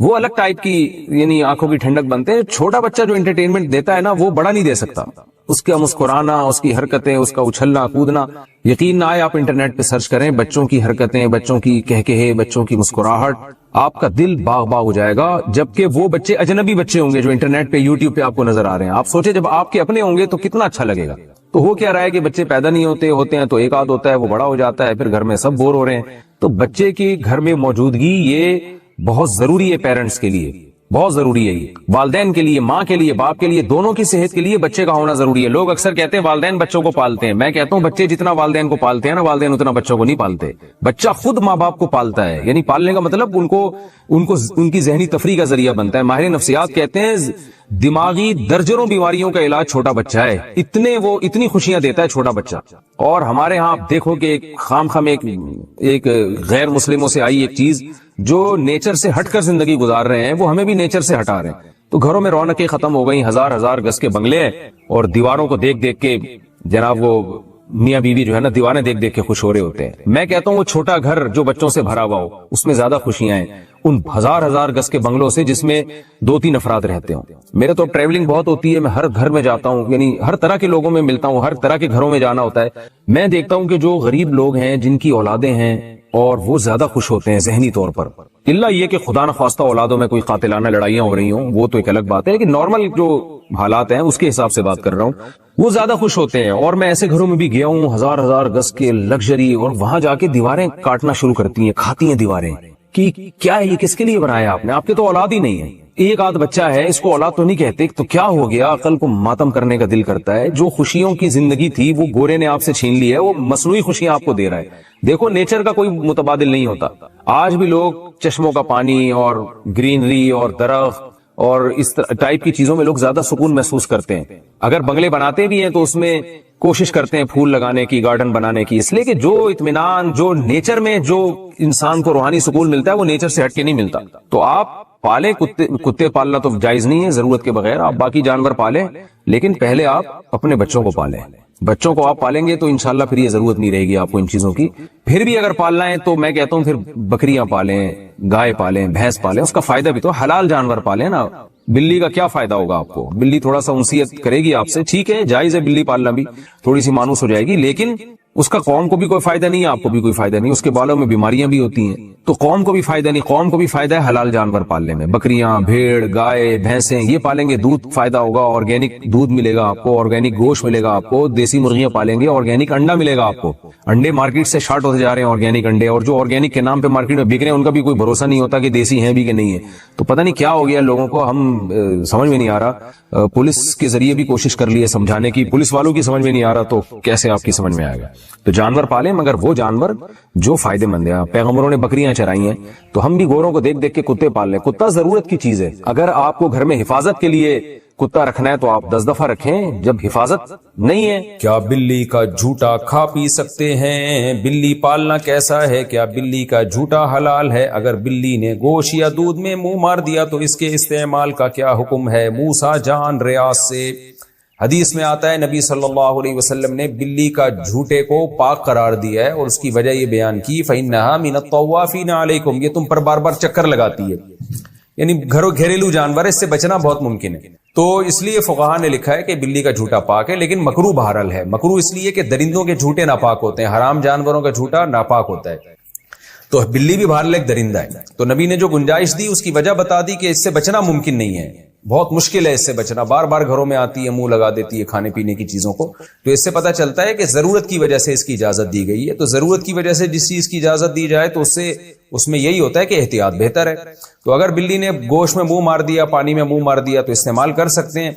وہ الگ ٹائپ کی یعنی آنکھوں کی ٹھنڈک بنتے ہیں. چھوٹا بچہ جو انٹرٹینمنٹ دیتا ہے نا وہ بڑا نہیں دے سکتا. اس کا مسکرانا, اس کی حرکتیں, اس کا اچھلنا کودنا, یقین نہ آئے آپ انٹرنیٹ پہ سرچ کریں بچوں کی حرکتیں, بچوں کی کہکہے, بچوں کی مسکراہٹ, آپ کا دل باغ باغ ہو جائے گا. جبکہ وہ بچے اجنبی بچے ہوں گے جو انٹرنیٹ پہ یوٹیوب پہ آپ کو نظر آ رہے ہیں. آپ سوچیں جب آپ کے اپنے ہوں گے تو کتنا اچھا لگے گا. تو ہو کیا رہا ہے کہ بچے پیدا نہیں ہوتے ہیں تو ایک آدھ ہوتا ہے, وہ بڑا ہو جاتا ہے, پھر گھر میں سب بور ہو رہے ہیں. تو بچے کی گھر میں موجودگی یہ بہت ضروری ہے, پیرنٹس کے لیے بہت ضروری ہے. یہ والدین کے لیے, ماں کے لیے, باپ کے لیے, دونوں کی صحت کے لیے بچے کا ہونا ضروری ہے. لوگ اکثر کہتے ہیں والدین بچوں کو پالتے ہیں. میں کہتا ہوں بچے جتنا والدین کو پالتے ہیں نا, والدین اتنا بچوں کو نہیں پالتے. بچہ خود ماں باپ کو پالتا ہے. یعنی پالنے کا مطلب ان کی ذہنی تفریح کا ذریعہ بنتا ہے. ماہر نفسیات کہتے ہیں دماغی درجنوں بیماریوں کا علاج چھوٹا بچہ ہے. اتنی خوشیاں دیتا ہے چھوٹا بچہ. اور ہمارے ہاں آپ دیکھو کہ خام ایک غیر مسلموں سے آئی ایک چیز, جو نیچر سے ہٹ کر زندگی گزار رہے ہیں وہ ہمیں بھی نیچر سے ہٹا رہے ہیں. تو گھروں میں رونقیں ختم ہو گئی, ہزار گز کے بنگلے ہیں, اور دیواروں کو دیکھ کے جناب وہ میاں بیوی جو ہے نا دیوانے دیکھ کے خوش ہو رہے ہوتے ہیں. میں کہتا ہوں وہ چھوٹا گھر جو بچوں سے بھرا ہوا ہو اس میں زیادہ خوشیاں ہیں ان ہزار گز کے بنگلوں سے جس میں 2-3 افراد رہتے ہوں. میرے تو ٹریولنگ بہت ہوتی ہے, میں ہر گھر میں جاتا ہوں, یعنی ہر طرح کے لوگوں میں ملتا ہوں, ہر طرح کے گھروں میں جانا ہوتا ہے. میں دیکھتا ہوں کہ جو غریب لوگ ہیں جن کی اولادیں ہیں اور وہ زیادہ خوش ہوتے ہیں ذہنی طور پر. اللہ یہ کہ خدا نخواستہ اولادوں میں کوئی قاتلانہ لڑائیاں ہو رہی ہوں وہ تو ایک الگ بات ہے, لیکن نارمل جو حالات ہیں اس کے حساب سے بات کر رہا ہوں, وہ زیادہ خوش ہوتے ہیں. اور میں ایسے گھروں میں بھی گیا ہوں ہزار گز کے لگژری, اور وہاں جا کے دیواریں کاٹنا شروع کرتی ہیں, کھاتی ہیں دیواریں کہ کیا ہے یہ, کس کے لیے بنایا آپ نے, آپ کے تو اولاد ہی نہیں ہے. ایک آدھ بچہ ہے, اس کو اولاد تو نہیں کہتے, تو کیا ہو گیا, عقل کو ماتم کرنے کا دل کرتا ہے. جو خوشیوں کی زندگی تھی وہ گورے نے آپ سے چھین لی ہے, وہ مصنوعی خوشیاں آپ کو دے رہا ہے. دیکھو نیچر کا کوئی متبادل نہیں ہوتا. آج بھی لوگ چشموں کا پانی اور گرینری اور درخت اور اس ٹائپ کی چیزوں میں لوگ زیادہ سکون محسوس کرتے ہیں. اگر بنگلے بناتے بھی ہیں تو اس میں کوشش کرتے ہیں پھول لگانے کی, گارڈن بنانے کی, اس لیے کہ جو اطمینان جو نیچر میں جو انسان کو روحانی سکون ملتا ہے وہ نیچر سے ہٹ کے نہیں ملتا. تو آپ پالیں, کتے پالنا تو جائز نہیں ہے ضرورت کے بغیر, آپ باقی جانور پالیں, لیکن پہلے آپ اپنے بچوں کو پالیں. بچوں کو آپ پالیں گے تو انشاءاللہ پھر یہ ضرورت نہیں رہے گی آپ کو ان چیزوں کی. پھر بھی اگر پالنا ہے تو میں کہتا ہوں پھر بکریاں پالیں, گائے پالیں, بھینس پالیں, اس کا فائدہ بھی تو حلال جانور پالیں نا. بلی کا کیا فائدہ ہوگا آپ کو, بلی تھوڑا سا انسیت کرے گی آپ سے, ٹھیک ہے جائز ہے بلی پالنا بھی, تھوڑی سی مانوس ہو جائے گی, لیکن اس کا قوم کو بھی کوئی فائدہ نہیں ہے, آپ کو بھی کوئی فائدہ نہیں, اس کے بالوں میں بیماریاں بھی ہوتی ہیں, تو قوم کو بھی فائدہ نہیں. قوم کو بھی فائدہ ہے حلال جانور پالنے میں, بکریاں, بھیڑ, گائے, بھینسیں یہ پالیں گے, دودھ فائدہ ہوگا, آرگینک دودھ ملے گا آپ کو, آرگینک گوشت ملے گا آپ کو, دیسی مرغیاں پالیں گے, آرگینک انڈا ملے گا آپ کو. انڈے مارکیٹ سے شارٹ ہوتے جا رہے ہیں آرگینک انڈے, اور جو آرگینک کے نام پہ مارکیٹ میں بک رہے ہیں ان کا بھی کوئی بھروسہ نہیں ہوتا کہ دیسی ہیں بھی کہ نہیں ہے. تو پتہ نہیں کیا ہو گیا لوگوں کو, ہم سمجھ میں نہیں آ رہا. پولیس کے ذریعے بھی کوشش کر لی ہے سمجھانے کی, پولیس والوں کی سمجھ میں نہیں آ رہا, تو کیسے آپ کی سمجھ میں آئے گا. تو جانور پالیں مگر وہ جانور جو فائدے مند ہیں. پیغمبروں نے بکریاں چرائی ہیں تو ہم بھی گوروں کو دیکھ کے کتے پال لیں. کتا ضرورت کی چیز ہے. اگر آپ کو گھر میں حفاظت کے لیے کتا رکھنا ہے تو آپ 10 دفعہ رکھیں, جب حفاظت نہیں ہے. کیا بلی کا جھوٹا کھا پی سکتے ہیں؟ بلی پالنا کیسا ہے؟ کیا بلی کا جھوٹا حلال ہے؟ اگر بلی نے گوشت یا دودھ میں منہ مار دیا تو اس کے استعمال کا کیا حکم ہے؟ موسیٰ جان ریاض سے حدیث میں آتا ہے نبی صلی اللہ علیہ وسلم نے بلی کا جھوٹے کو پاک قرار دیا ہے, اور اس کی وجہ یہ بیان کی فَإِنَّهَا مِنَ الطَّوَّافِينَ عَلَيْكُمْ, یہ تم پر بار بار چکر لگاتی ہے, یعنی گھریلو جانور ہے, اس سے بچنا بہت ممکن ہے. تو اس لیے فقہاء نے لکھا ہے کہ بلی کا جھوٹا پاک ہے, لیکن مکروہ بہرحال ہے. مکروہ اس لیے کہ درندوں کے جھوٹے ناپاک ہوتے ہیں, حرام جانوروں کا جھوٹا ناپاک ہوتا ہے, تو بلی بھی بہرحال ایک درندہ ہے. تو نبی نے جو گنجائش دی اس کی وجہ بتا دی کہ اس سے بچنا ممکن نہیں ہے, بہت مشکل ہے اس سے بچنا, بار بار گھروں میں آتی ہے, منہ لگا دیتی ہے کھانے پینے کی چیزوں کو. تو اس سے پتہ چلتا ہے کہ ضرورت کی وجہ سے اس کی اجازت دی گئی ہے. تو ضرورت کی وجہ سے جس چیز کی اجازت دی جائے تو اس میں یہی ہوتا ہے کہ احتیاط بہتر ہے. تو اگر بلی نے گوشت میں منہ مار دیا, پانی میں منہ مار دیا تو استعمال کر سکتے ہیں,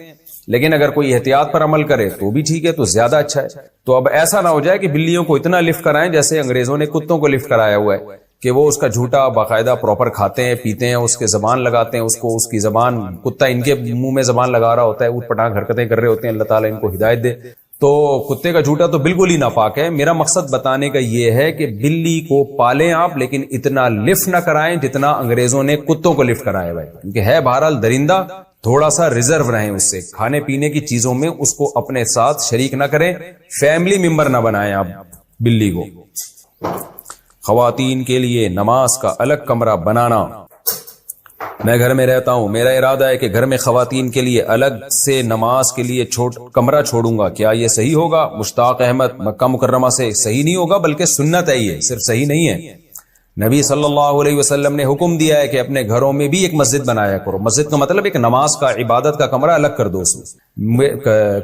لیکن اگر کوئی احتیاط پر عمل کرے تو بھی ٹھیک ہے, تو زیادہ اچھا ہے. تو اب ایسا نہ ہو جائے کہ بلیوں کو اتنا لفٹ کرائیں جیسے انگریزوں نے کتوں کو لفٹ کرایا ہوا ہے, کہ وہ اس کا جھوٹا باقاعدہ پراپر کھاتے ہیں, پیتے ہیں, اس کے زبان لگاتے ہیں, اس کی زبان, کتا ان کے منہ میں زبان لگا رہا ہوتا ہے, اوٹ پٹانگ حرکتیں کر رہے ہوتے ہیں, اللہ تعالیٰ ان کو ہدایت دے. تو کتے کا جھوٹا تو بالکل ہی ناپاک ہے. میرا مقصد بتانے کا یہ ہے کہ بلی کو پالیں آپ, لیکن اتنا لفٹ نہ کرائیں جتنا انگریزوں نے کتوں کو لفٹ کرایا ہے, کیونکہ ہے بہرحال درندہ, تھوڑا سا ریزرو رہیں اس سے, کھانے پینے کی چیزوں میں اس کو اپنے ساتھ شریک نہ کریں, فیملی ممبر نہ بنائیں آپ بلی کو. خواتین کے لیے نماز کا الگ کمرہ بنانا میں گھر میں رہتا ہوں, میرا ارادہ ہے کہ گھر میں خواتین کے لیے الگ سے نماز کے لیے کمرہ چھوڑوں گا, کیا یہ صحیح ہوگا؟ مشتاق احمد, مکہ مکرمہ سے. صحیح نہیں ہوگا بلکہ سنت ہے, یہ صرف صحیح نہیں ہے. نبی صلی اللہ علیہ وسلم نے حکم دیا ہے کہ اپنے گھروں میں بھی ایک مسجد بنایا کرو. مسجد کا مطلب ایک نماز کا, عبادت کا کمرہ الگ کر دو اس میں.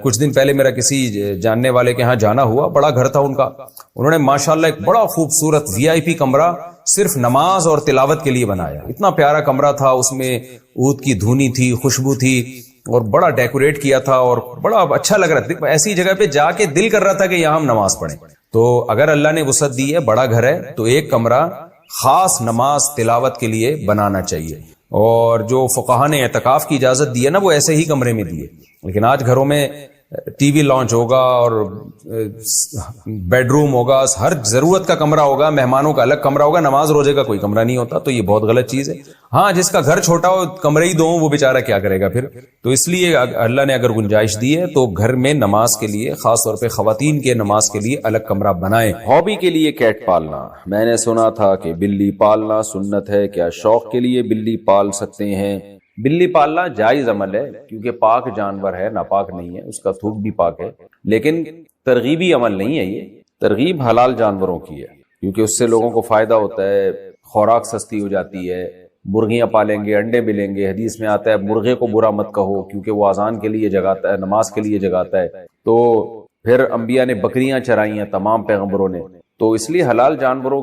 کچھ دن پہلے میرا کسی جاننے والے کے ہاں جانا ہوا, بڑا گھر تھا ان کا, انہوں نے ماشاءاللہ ایک بڑا خوبصورت VIP کمرہ صرف نماز اور تلاوت کے لیے بنایا. اتنا پیارا کمرہ تھا, اس میں عود کی دھونی تھی, خوشبو تھی, اور بڑا ڈیکوریٹ کیا تھا اور بڑا اچھا لگ رہا تھا. ایسی جگہ پہ جا کے دل کر رہا تھا کہ یہاں ہم نماز پڑھیں. تو اگر اللہ نے وسعت دی ہے, بڑا گھر ہے, تو ایک کمرہ خاص نماز تلاوت کے لیے بنانا چاہیے. اور جو فقہاء نے اعتکاف کی اجازت دی ہے نا, وہ ایسے ہی کمرے میں دی ہے. لیکن آج گھروں میں ٹی وی لانچ ہوگا اور بیڈ روم ہوگا, ہر ضرورت کا کمرہ ہوگا, مہمانوں کا الگ کمرہ ہوگا, نماز روزے کا کوئی کمرہ نہیں ہوتا. تو یہ بہت غلط چیز ہے. ہاں, جس کا گھر چھوٹا ہو, کمرے ہی دو, وہ بیچارہ کیا کرے گا پھر. تو اس لیے اللہ نے اگر گنجائش دی ہے تو گھر میں نماز کے لیے, خاص طور پہ خواتین کے نماز کے لیے الگ کمرہ بنائیں. ہابی کے لیے کیٹ پالنا. میں نے سنا تھا کہ بلی پالنا سنت ہے, کیا شوق کے لیے بلی پال سکتے ہیں؟ بلی پالنا جائز عمل ہے, کیونکہ پاک جانور ہے, ناپاک نہیں ہے, اس کا تھوک بھی پاک ہے. لیکن ترغیبی عمل نہیں ہے یہ. ترغیب حلال جانوروں کی ہے, کیونکہ اس سے لوگوں کو فائدہ ہوتا ہے, خوراک سستی ہو جاتی ہے. مرغیاں پالیں گے, انڈے ملیں گے. حدیث میں آتا ہے مرغے کو برا مت کہو, کیونکہ وہ اذان کے لیے جگاتا ہے, نماز کے لیے جگاتا ہے. تو پھر انبیاء نے بکریاں چرائی ہیں, تمام پیغمبروں نے. تو اس لیے حلال جانوروں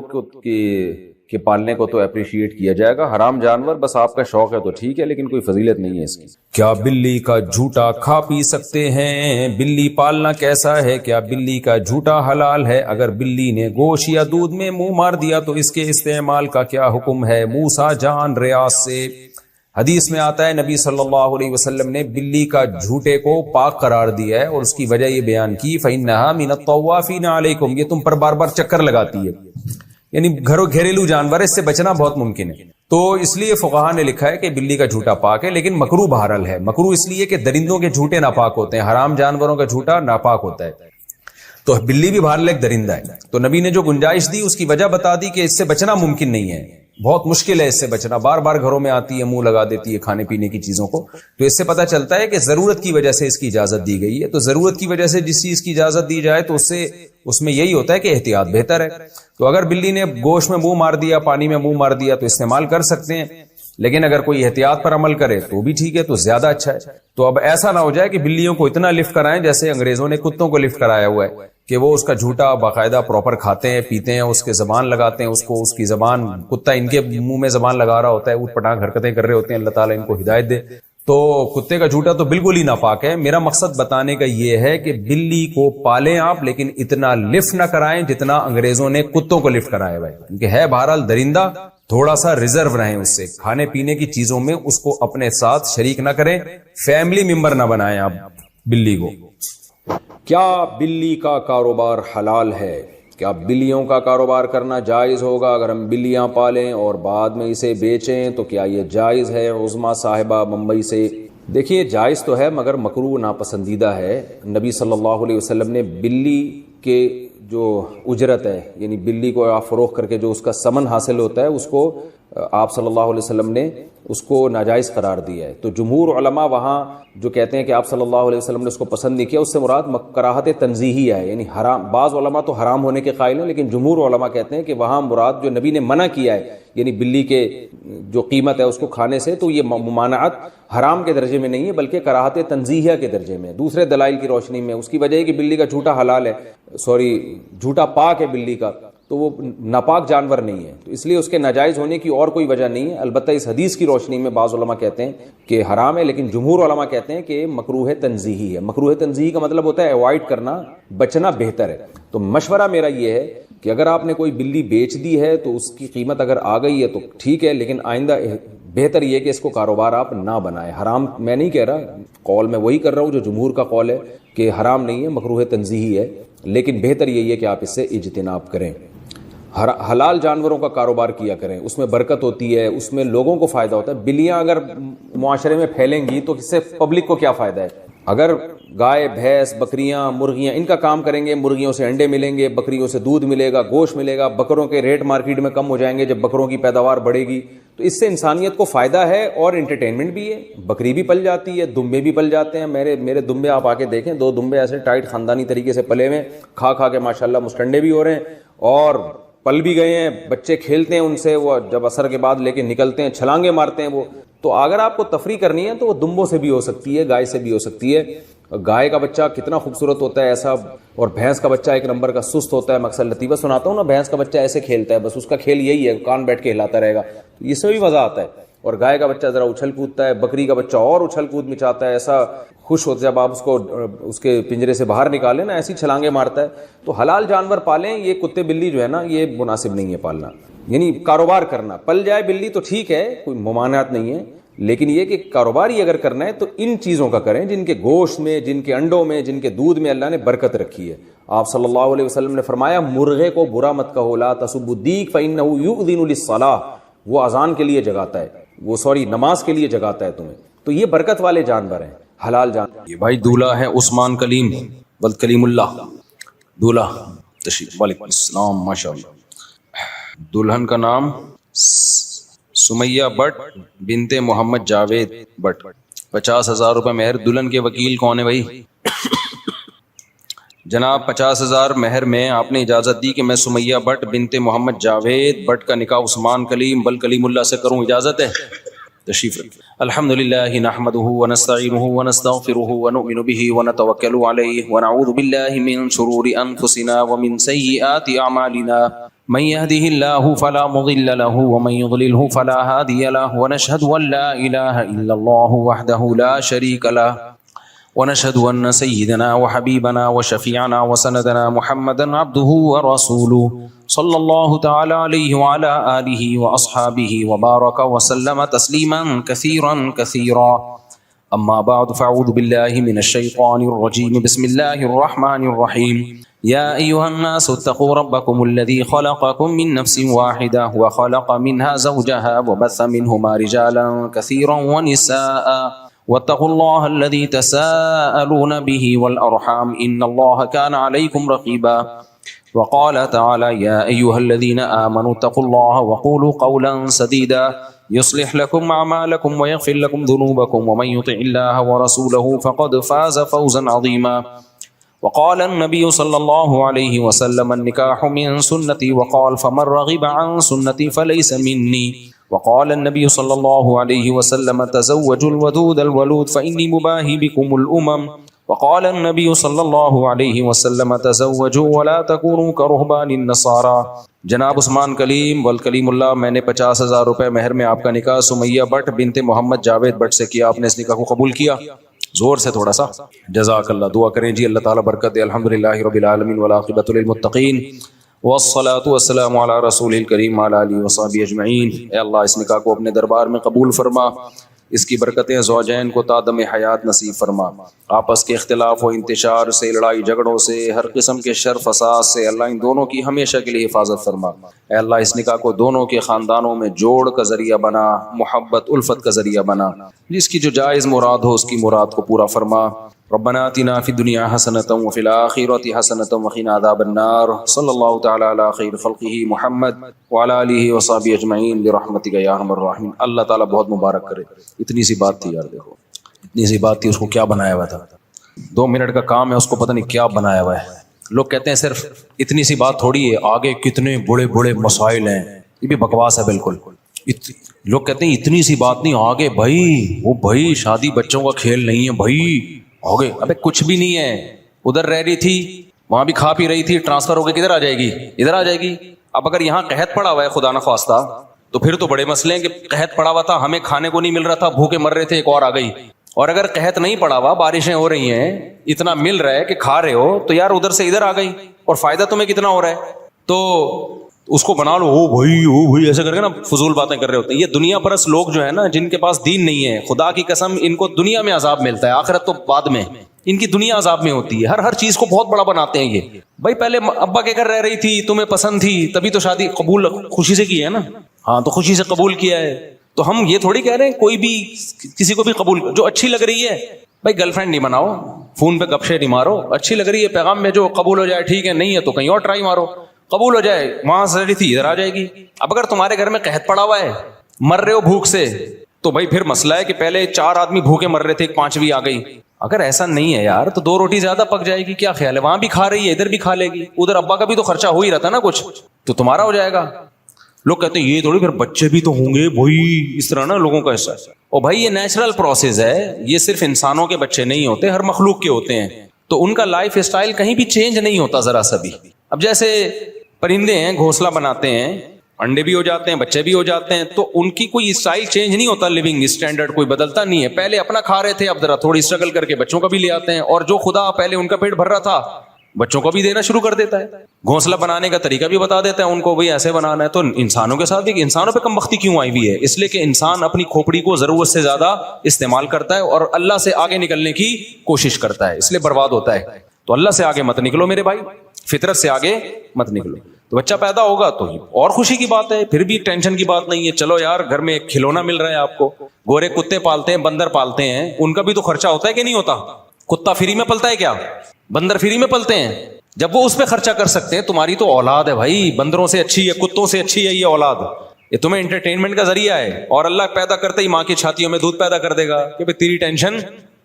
کے پالنے کو تو اپریشیٹ کیا جائے گا. حرام جانور بس آپ کا شوق ہے تو ٹھیک ہے, لیکن کوئی فضیلت نہیں ہے اس کی. کیا بلی کا جھوٹا کھا پی سکتے ہیں؟ بلی پالنا کیسا ہے؟ کیا بلی کا جھوٹا حلال ہے؟ اگر بلی نے گوشت یا دودھ میں منہ مار دیا تو اس کے استعمال کا کیا حکم ہے؟ موسیٰ جان ریاض سے. حدیث میں آتا ہے نبی صلی اللہ علیہ وسلم نے بلی کا جھوٹے کو پاک قرار دیا ہے, اور اس کی وجہ یہ بیان کی, فَإِنَّهَا مِنَ الطَّوَّافِينَ عَلَيْكُمْ, یہ تم پر بار بار چکر لگاتی ہے. یعنی گھریلو جانور ہے, اس سے بچنا بہت ممکن ہے. تو اس لیے فقہاء نے لکھا ہے کہ بلی کا جھوٹا پاک ہے, لیکن مکروہ بہرحال ہے. مکروہ اس لیے کہ درندوں کے جھوٹے ناپاک ہوتے ہیں, حرام جانوروں کا جھوٹا ناپاک ہوتا ہے. تو بلی بھی بہرحال ایک درندہ ہے. تو نبی نے جو گنجائش دی اس کی وجہ بتا دی کہ اس سے بچنا ممکن نہیں ہے, بہت مشکل ہے اس سے بچنا. بار بار گھروں میں آتی ہے, منہ لگا دیتی ہے کھانے پینے کی چیزوں کو. تو اس سے پتہ چلتا ہے کہ ضرورت کی وجہ سے اس کی اجازت دی گئی ہے. تو ضرورت کی وجہ سے جس چیز کی اجازت دی جائے تو اس میں یہی ہوتا ہے کہ احتیاط بہتر ہے. تو اگر بلی نے گوشت میں منہ مار دیا, پانی میں منہ مار دیا, تو استعمال کر سکتے ہیں. لیکن اگر کوئی احتیاط پر عمل کرے تو بھی ٹھیک ہے, تو زیادہ اچھا ہے. تو اب ایسا نہ ہو جائے کہ بلیوں کو اتنا لفٹ کرائیں جیسے انگریزوں نے کتوں کو لفٹ کرایا ہوا ہے, کہ وہ اس کا جھوٹا باقاعدہ پراپر کھاتے ہیں, پیتے ہیں, اس کے زبان لگاتے ہیں, اس کی زبان, کتا ان کے منہ میں زبان لگا رہا ہوتا ہے, اوٹ پٹانگ حرکتیں کر رہے ہوتے ہیں. اللہ تعالیٰ ان کو ہدایت دے. تو کتے کا جھوٹا تو بالکل ہی ناپاک ہے. میرا مقصد بتانے کا یہ ہے کہ بلی کو پالیں آپ, لیکن اتنا لفٹ نہ کرائیں جتنا انگریزوں نے کتوں کو لفٹ کرایا ہے, کیونکہ ہے بہرحال درندہ. تھوڑا سا ریزرو رہیں اس سے, کھانے پینے کی چیزوں میں اس کو اپنے ساتھ شریک نہ کریں, فیملی ممبر نہ بنائیں آپ بلی کو. کیا بلی کا کاروبار حلال ہے؟ کیا بلیوں کا کاروبار کرنا جائز ہوگا؟ اگر ہم بلیاں پالیں اور بعد میں اسے بیچیں تو کیا یہ جائز ہے؟ عظما صاحبہ ممبئی سے. دیکھیے, جائز تو ہے مگر مکروہ ناپسندیدہ ہے. نبی صلی اللہ علیہ وسلم نے بلی کے جو اجرت ہے, یعنی بلی کو آپ فروخت کر کے جو اس کا ثمن حاصل ہوتا ہے, اس کو آپ صلی اللہ علیہ وسلم نے اس کو ناجائز قرار دیا ہے. تو جمہور علماء وہاں جو کہتے ہیں کہ آپ صلی اللہ علیہ وسلم نے اس کو پسند نہیں کیا, اس سے مراد کراہت تنزیہی ہے, یعنی حرام. بعض علماء تو حرام ہونے کے قائل ہیں, لیکن جمہور علماء کہتے ہیں کہ وہاں مراد جو نبی نے منع کیا ہے, یعنی بلی کے جو قیمت ہے اس کو کھانے سے, تو یہ ممانعت حرام کے درجے میں نہیں ہے بلکہ کراہت تنزیہیہ کے درجے میں, دوسرے دلائل کی روشنی میں. اس کی وجہ ہے کہ بلی کا جھوٹا حلال ہے, جھوٹا پاک ہے بلی کا, تو وہ ناپاک جانور نہیں ہے, تو اس لیے اس کے ناجائز ہونے کی اور کوئی وجہ نہیں ہے. البتہ اس حدیث کی روشنی میں بعض علماء کہتے ہیں کہ حرام ہے, لیکن جمہور علماء کہتے ہیں کہ مکروہ تنزیہی ہے. مکروہ تنزیہی کا مطلب ہوتا ہے اوائڈ کرنا, بچنا بہتر ہے. تو مشورہ میرا یہ ہے کہ اگر آپ نے کوئی بلی بیچ دی ہے تو اس کی قیمت اگر آ گئی ہے تو ٹھیک ہے, لیکن آئندہ بہتر یہ کہ اس کو کاروبار آپ نہ بنائیں. حرام میں نہیں کہہ رہا, قول میں وہی کر رہا ہوں جو جمہور کا قول ہے کہ حرام نہیں ہے, مکروہ تنزیہی ہے, لیکن بہتر یہی ہے کہ آپ اس سے اجتناب کریں. حلال جانوروں کا کاروبار کیا کریں, اس میں برکت ہوتی ہے, اس میں لوگوں کو فائدہ ہوتا ہے. بلیاں اگر معاشرے میں پھیلیں گی تو اس سے پبلک کو کیا فائدہ ہے؟ اگر گائے, بھینس, بکریاں, مرغیاں ان کا کام کریں گے, مرغیوں سے انڈے ملیں گے, بکریوں سے دودھ ملے گا, گوشت ملے گا, بکروں کے ریٹ مارکیٹ میں کم ہو جائیں گے. جب بکروں کی پیداوار بڑھے گی تو اس سے انسانیت کو فائدہ ہے اور انٹرٹینمنٹ بھی ہے. بکری بھی پل جاتی ہے, دمبے بھی پل جاتے ہیں. میرے دمبے آپ آ کے دیکھیں, 2 دمبے ایسے ٹائٹ خاندانی طریقے سے پلے ہوئے, کھا کے ماشاءاللہ مسٹنڈے بھی ہو رہے ہیں اور پل بھی گئے ہیں. بچے کھیلتے ہیں ان سے, وہ جب عصر کے بعد لے کے نکلتے ہیں چھلانگے مارتے ہیں وہ. تو اگر آپ کو تفریح کرنی ہے تو وہ دمبوں سے بھی ہو سکتی ہے, گائے سے بھی ہو سکتی ہے. گائے کا بچہ کتنا خوبصورت ہوتا ہے ایسا, اور بھینس کا بچہ ایک نمبر کا سست ہوتا ہے. میں اکثر لطیفہ سناتا ہوں نا, بھینس کا بچہ ایسے کھیلتا ہے, بس اس کا کھیل یہی ہے, کان بیٹھ کے ہلاتا رہے گا, تو اس میں بھی مزہ آتا ہے. اور گائے کا بچہ ذرا اچھل کودتا ہے, بکری کا بچہ اور اچھل کود مچاتا ہے, ایسا خوش ہوتا ہے جب آپ اس کو اس کے پنجرے سے باہر نکالیں نا, ایسی چھلانگے مارتا ہے. تو حلال جانور پالیں. یہ کتے بلی جو ہے نا, یہ مناسب نہیں ہے پالنا. یعنی کاروبار کرنا, پل جائے بلی تو ٹھیک ہے, کوئی ممانعت نہیں ہے, لیکن یہ کہ کاروبار ہی اگر کرنا ہے تو ان چیزوں کا کریں جن کے گوشت میں, جن کے انڈوں میں, جن کے دودھ میں اللہ نے برکت رکھی ہے. آپ صلی اللہ علیہ وسلم نے فرمایا, مرغے کو برا مت کہو, لا تسبوا الدیک فإنہ یؤذن للصلاۃ, وہ اذان کے لیے جگاتا ہے, وہ نماز کے لیے جگاتا ہے تمہیں. تو یہ برکت والے جانور ہیں, حلال جانور. یہ بھائی دولہا ہے عثمان کلیم بل کلیم اللہ دولہا تشریف. وعلیکم السلام. ماشاءاللہ. دلہن کا نام سمیہ بٹ بنت محمد جاوید بٹ. 50,000 روپے مہر. دلہن کے وکیل کون ہے بھائی؟ جناب 50,000 مہر میں آپ نے اجازت دی کہ میں سمیہ بٹ بنت محمد جاوید بٹ کا نکاح عثمان کلیم بل کلیم اللہ سے کروں, اجازت ہے؟ تشریف رکھیں. الحمدللہ نحمده ونستعینه ونستغفره ونؤمن به ونتوکل علیہ ونعوذ باللہ من شرور انفسنا ومن سیئات اعمالنا من يهده الله فلا مضل له ومن يضلله فلا هادي له ونشهد ان لا اله الا الله وحده لا شريك له ونشهد ان سيدنا وحبيبنا وشفيعنا وسندنا محمدا عبده ورسوله صلى الله تعالى عليه وعلى آله وأصحابه وبارك وسلم تسليما كثيرا كثيرا. أما بعد فأعوذ بالله من الشيطان الرجيم. بسم الله الرحمن الرحيم. يا أيها الناس اتقوا ربكم الذي خلقكم من نفس واحدة وخلق منها زوجها وبث منهما رجالا كثيرا ونساء واتقوا الله الذي تساءلون به والأرحام إن الله كان عليكم رقيبا. وقال تعالى يا أيها الذين آمنوا اتقوا الله وقولوا قولا سديدا يصلح لكم أعمالكم ويغفر لكم ذنوبكم ومن يطع الله ورسوله فقد فاز فوزا عظيما. وقال النبي صلى الله عليه وسلم النكاح من سنتي وقال فمن رغب عن سنتي فليس مني. وقال النبي صلى الله عليه وسلم تزوجوا الودود الولود فإني مباهي بكم الأمم. وقال النبي صلی اللہ علیہ وسلم تزوجوا ولا تكونوا كرهبان النصارى. جناب عثمان کلیم والکلیم اللہ, میں نے 50,000 روپے مہر میں آپ کا نکاح سمیہ بٹ بنت محمد جاوید بٹ سے کیا. آپ نے اس نکاح کو قبول کیا؟ زور سے تھوڑا سا. جزاک اللہ. دعا کریں جی اللہ تعالیٰ برکت دے. الحمدللہ رب العالمین والعاقبۃ للمتقین والصلاۃ والسلام علی رسول الکریم وعلی آلہ وصحبہ اجمعین. اے اللہ اس نکاح کو اپنے دربار میں قبول فرما, اس کی برکتیں زوجین کو تادم حیات نصیب فرما. آپس کے اختلاف و انتشار سے, لڑائی جھگڑوں سے, ہر قسم کے شر فساد سے اللہ ان دونوں کی ہمیشہ کے لیے حفاظت فرما. اے اللہ اس نکاح کو دونوں کے خاندانوں میں جوڑ کا ذریعہ بنا, محبت الفت کا ذریعہ بنا. جس کی جو جائز مراد ہو اس کی مراد کو پورا فرما. ربنا آتنا فی الدنیا حسنۃ وفی الآخرۃ حسنۃ وقنا عذاب النار. صلی اللہ تعالی علی خیر خلقہ محمد وعلی آلہ وصحبہ اجمعین برحمتک یا ارحم الراحمین. اللہ تعالیٰ بہت مبارک کرے. اتنی سی بات تھی یار, دیکھو اتنی سی بات تھی, اس کو کیا بنایا ہوا تھا. 2 منٹ کا کام ہے, اس کو پتہ نہیں کیا بنایا ہوا ہے. لوگ کہتے ہیں صرف اتنی سی بات تھوڑی ہے, آگے کتنے بڑے بڑے مسائل ہیں. یہ بھی بکواس ہے بالکل. لوگ کہتے ہیں اتنی سی بات نہیں, آگے بھائی وہ بھائی شادی بچوں کا کھیل نہیں ہے بھائی, آگے ابے کچھ بھی نہیں ہے. ادھر رہ رہی تھی, وہاں بھی کھا پی رہی تھی, ٹرانسفر ہو کے کدھر آ جائے گی؟ ادھر آ جائے گی. اب اگر یہاں قحط پڑا ہوا ہے خدا نخواستہ, تو پھر تو بڑے مسئلے ہیں کہ قحط پڑا ہوا تھا, ہمیں کھانے کو نہیں مل رہا تھا, بھوکے مر رہے تھے, ایک اور آ گئی. اور اگر قحط نہیں پڑا ہوا, بارشیں ہو رہی ہیں, اتنا مل رہا ہے کہ کھا رہے ہو, تو یار ادھر سے ادھر آ گئی, اور فائدہ تمہیں کتنا ہو رہا ہے. تو اس کو بنا لو, او بھائی ایسے کر کے نا فضول باتیں کر رہے ہوتے ہیں. یہ دنیا پرست لوگ جو ہے نا, جن کے پاس دین نہیں ہے, خدا کی قسم ان کو دنیا میں عذاب ملتا ہے, آخرت تو بعد میں. ان کی دنیا عذاب میں ہوتی ہے. ہر چیز کو بہت بڑا بناتے ہیں یہ. بھائی پہلے ابا کے گھر رہ رہی تھی, تمہیں پسند تھی, تبھی تو شادی قبول خوشی سے کی ہے نا. ہاں تو خوشی سے قبول کیا ہے. تو ہم یہ تھوڑی کہہ رہے ہیں کوئی بھی کسی کو بھی قبول, جو اچھی لگ رہی ہے بھائی گرل فرینڈ نہیں بناؤ, فون پہ گپ شے نہیں مارو. اچھی لگ رہی ہے پیغام میں جو قبول ہو جائے ٹھیک ہے, نہیں ہے تو کہیں اور ٹرائی مارو. قبول ہو جائے, وہاں سے رہی تھی ادھر آ جائے گی. اب اگر تمہارے گھر میں قحط پڑا ہوا ہے مر رہے ہو بھوک سے تو بھائی پھر مسئلہ ہے کہ پہلے 4 آدمی بھوکے مر رہے تھے، ایک 5ویں آ گئی. اگر ایسا نہیں ہے یار تو 2 روٹی زیادہ پک جائے گی، کیا خیال ہے؟ وہاں بھی کھا رہی ہے ادھر بھی کھا لے گی، ادھر ابا کا بھی تو خرچہ ہو ہی رہا تھا نا کچھ، تو تمہارا ہو جائے گا. لوگ کہتے ہیں یہ تھوڑی پھر بچے بھی تو ہوں گے بھائی، اس طرح نا لوگوں کا حصہ ہے. اور بھائی یہ نیچرل پروسیس ہے، یہ صرف انسانوں کے بچے نہیں ہوتے، ہر مخلوق کے ہوتے ہیں. تو ان کا لائف اسٹائل کہیں بھی چینج نہیں ہوتا ذرا سا بھی. اب جیسے پرندے ہیں گھونسلہ بناتے ہیں، انڈے بھی ہو جاتے ہیں، بچے بھی ہو جاتے ہیں، تو ان کی کوئی اسٹائل چینج نہیں ہوتا، لیونگ اسٹینڈرڈ کوئی بدلتا نہیں ہے. پہلے اپنا کھا رہے تھے، اب ذرا تھوڑی اسٹرگل کر کے بچوں کا بھی لے آتے ہیں، اور جو خدا پہلے ان کا پیٹ بھر رہا تھا بچوں کو بھی دینا شروع کر دیتا ہے. گھونسلہ بنانے کا طریقہ بھی بتا دیتا ہے ان کو، بھئی ایسے بنانا ہے. تو انسانوں کے ساتھ بھی، انسانوں پہ کم بختی کیوں آئی ہوئی ہے؟ اس لیے کہ انسان اپنی کھوپڑی کو ضرورت سے زیادہ استعمال کرتا ہے اور اللہ سے آگے نکلنے کی کوشش کرتا ہے، اس لیے برباد ہوتا ہے. تو اللہ سے آگے مت نکلو میرے بھائی، فطرت سے آگے مت نکلو. تو بچہ پیدا ہوگا تو اور خوشی کی بات ہے، پھر بھی ٹینشن کی بات نہیں ہے. چلو یار گھر میں ایک کھلونا مل رہا ہے آپ کو. گورے کتے پالتے ہیں، بندر پالتے ہیں، ان کا بھی تو خرچہ ہوتا ہے کہ نہیں ہوتا؟ کتا فری میں پلتا ہے کیا؟ بندر فری میں پلتے ہیں. جب وہ اس پہ خرچہ کر سکتے ہیں، تمہاری تو اولاد ہے بھائی، بندروں سے اچھی ہے، کتوں سے اچھی ہے یہ اولاد. یہ تمہیں انٹرٹینمنٹ کا ذریعہ ہے، اور اللہ پیدا کرتے ہی ماں کی چھاتیوں میں دودھ پیدا کر دے گا کہ تیری ٹینشن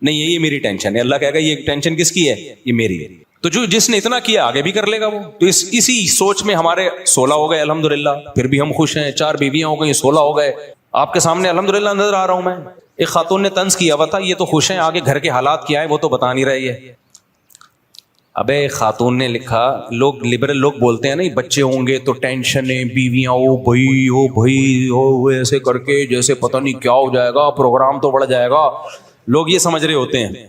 نہیں ہے، یہ میری ٹینشن ہے. اللہ کہے گا یہ ٹینشن کس کی ہے؟ یہ میری ہے. تو جس نے اتنا کیا آگے بھی کر لے گا وہ. تو اسی سوچ میں ہمارے 16 ہو گئے الحمدللہ، پھر بھی ہم خوش ہیں. 4 بیویاں ہو گئی، 16 ہو گئے. آپ کے سامنے الحمدللہ نظر آ رہا ہوں میں. ایک خاتون نے طنز کیا ہوا تھا، یہ تو خوش ہیں، آگے گھر کے حالات کیا ہے وہ تو بتا نہیں رہی ہے. ابے خاتون نے لکھا، لوگ لبرل لوگ بولتے ہیں نا بچے ہوں گے تو ٹینشن ہے، بیویاں او بھائی ایسے کر کے جیسے پتہ نہیں کیا ہو جائے گا، پروگرام تو بڑھ جائے گا. لوگ یہ سمجھ رہے ہوتے ہیں.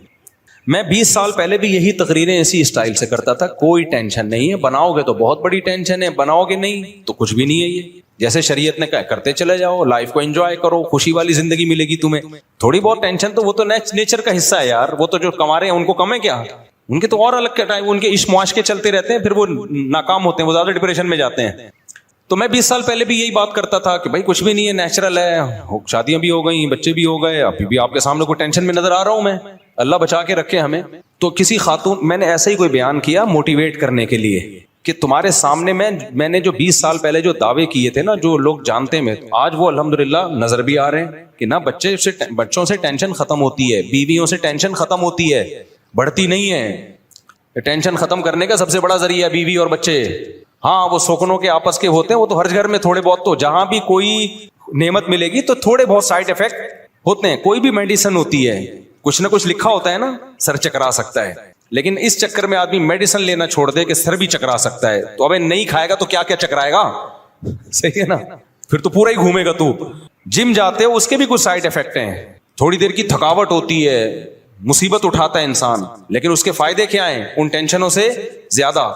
میں 20 سال پہلے بھی یہی تقریریں اسی اسٹائل سے کرتا تھا. کوئی ٹینشن نہیں ہے، بناؤ گے تو بہت بڑی ٹینشن ہے، بناؤ گے نہیں تو کچھ بھی نہیں ہے. یہ جیسے شریعت نے کہا کرتے چلے جاؤ، لائف کو انجوائے کرو، خوشی والی زندگی ملے گی تمہیں. تھوڑی بہت ٹینشن تو وہ تو نیچر کا حصہ ہے یار. وہ تو جو کما رہے ہیں ان کو کم ہے کیا؟ ان کے تو اور الگ کے ٹائم، ان کے عشق معاش کے چلتے رہتے ہیں، پھر وہ ناکام ہوتے ہیں، وہ زیادہ ڈپریشن میں جاتے ہیں. تو میں 20 سال پہلے بھی یہی بات کرتا تھا کہ بھائی کچھ بھی نہیں ہے، نیچرل ہے. شادیاں بھی ہو گئی، بچے بھی ہو گئے، ابھی بھی آپ کے سامنے کوئی ٹینشن میں نظر آ رہا ہوں میں. اللہ بچا کے رکھے ہمیں. تو کسی خاتون، میں نے ایسا ہی کوئی بیان کیا موٹیویٹ کرنے کے لیے کہ تمہارے سامنے میں نے جو 20 سال پہلے جو دعوے کیے تھے نا، جو لوگ جانتے ہیں، آج وہ الحمدللہ نظر بھی آ رہے ہیں کہ نہ بچوں سے ٹینشن ختم ہوتی ہے، بیویوں سے ٹینشن ختم ہوتی ہے، بڑھتی نہیں ہے. ٹینشن ختم کرنے کا سب سے بڑا ذریعہ بیوی اور بچے. ہاں وہ سوکنوں کے آپس کے ہوتے ہیں، وہ تو ہر گھر میں تھوڑے بہت، تو جہاں بھی کوئی نعمت ملے گی تو تھوڑے بہت سائڈ افیکٹ ہوتے ہیں. کوئی بھی میڈیسن ہوتی ہے، کچھ نہ کچھ لکھا ہوتا ہے نا، سر چکرا سکتا ہے. لیکن اس چکر میں آدمی میڈیسن لینا چھوڑ دے کہ سر بھی چکرا سکتا ہے، تو ابے نہیں کھائے گا تو کیا کیا چکرائے گا؟ صحیح ہے نا، پھر تو پورا ہی گھومے گا. تو جم جاتے ہو، اس کے بھی کچھ سائڈ افیکٹ ہیں. تھوڑی دیر کی تھکاوٹ ہوتی ہے، مصیبت اٹھاتا ہے انسان، لیکن اس کے فائدے کیا ہیں ان ٹینشنوں سے زیادہ؟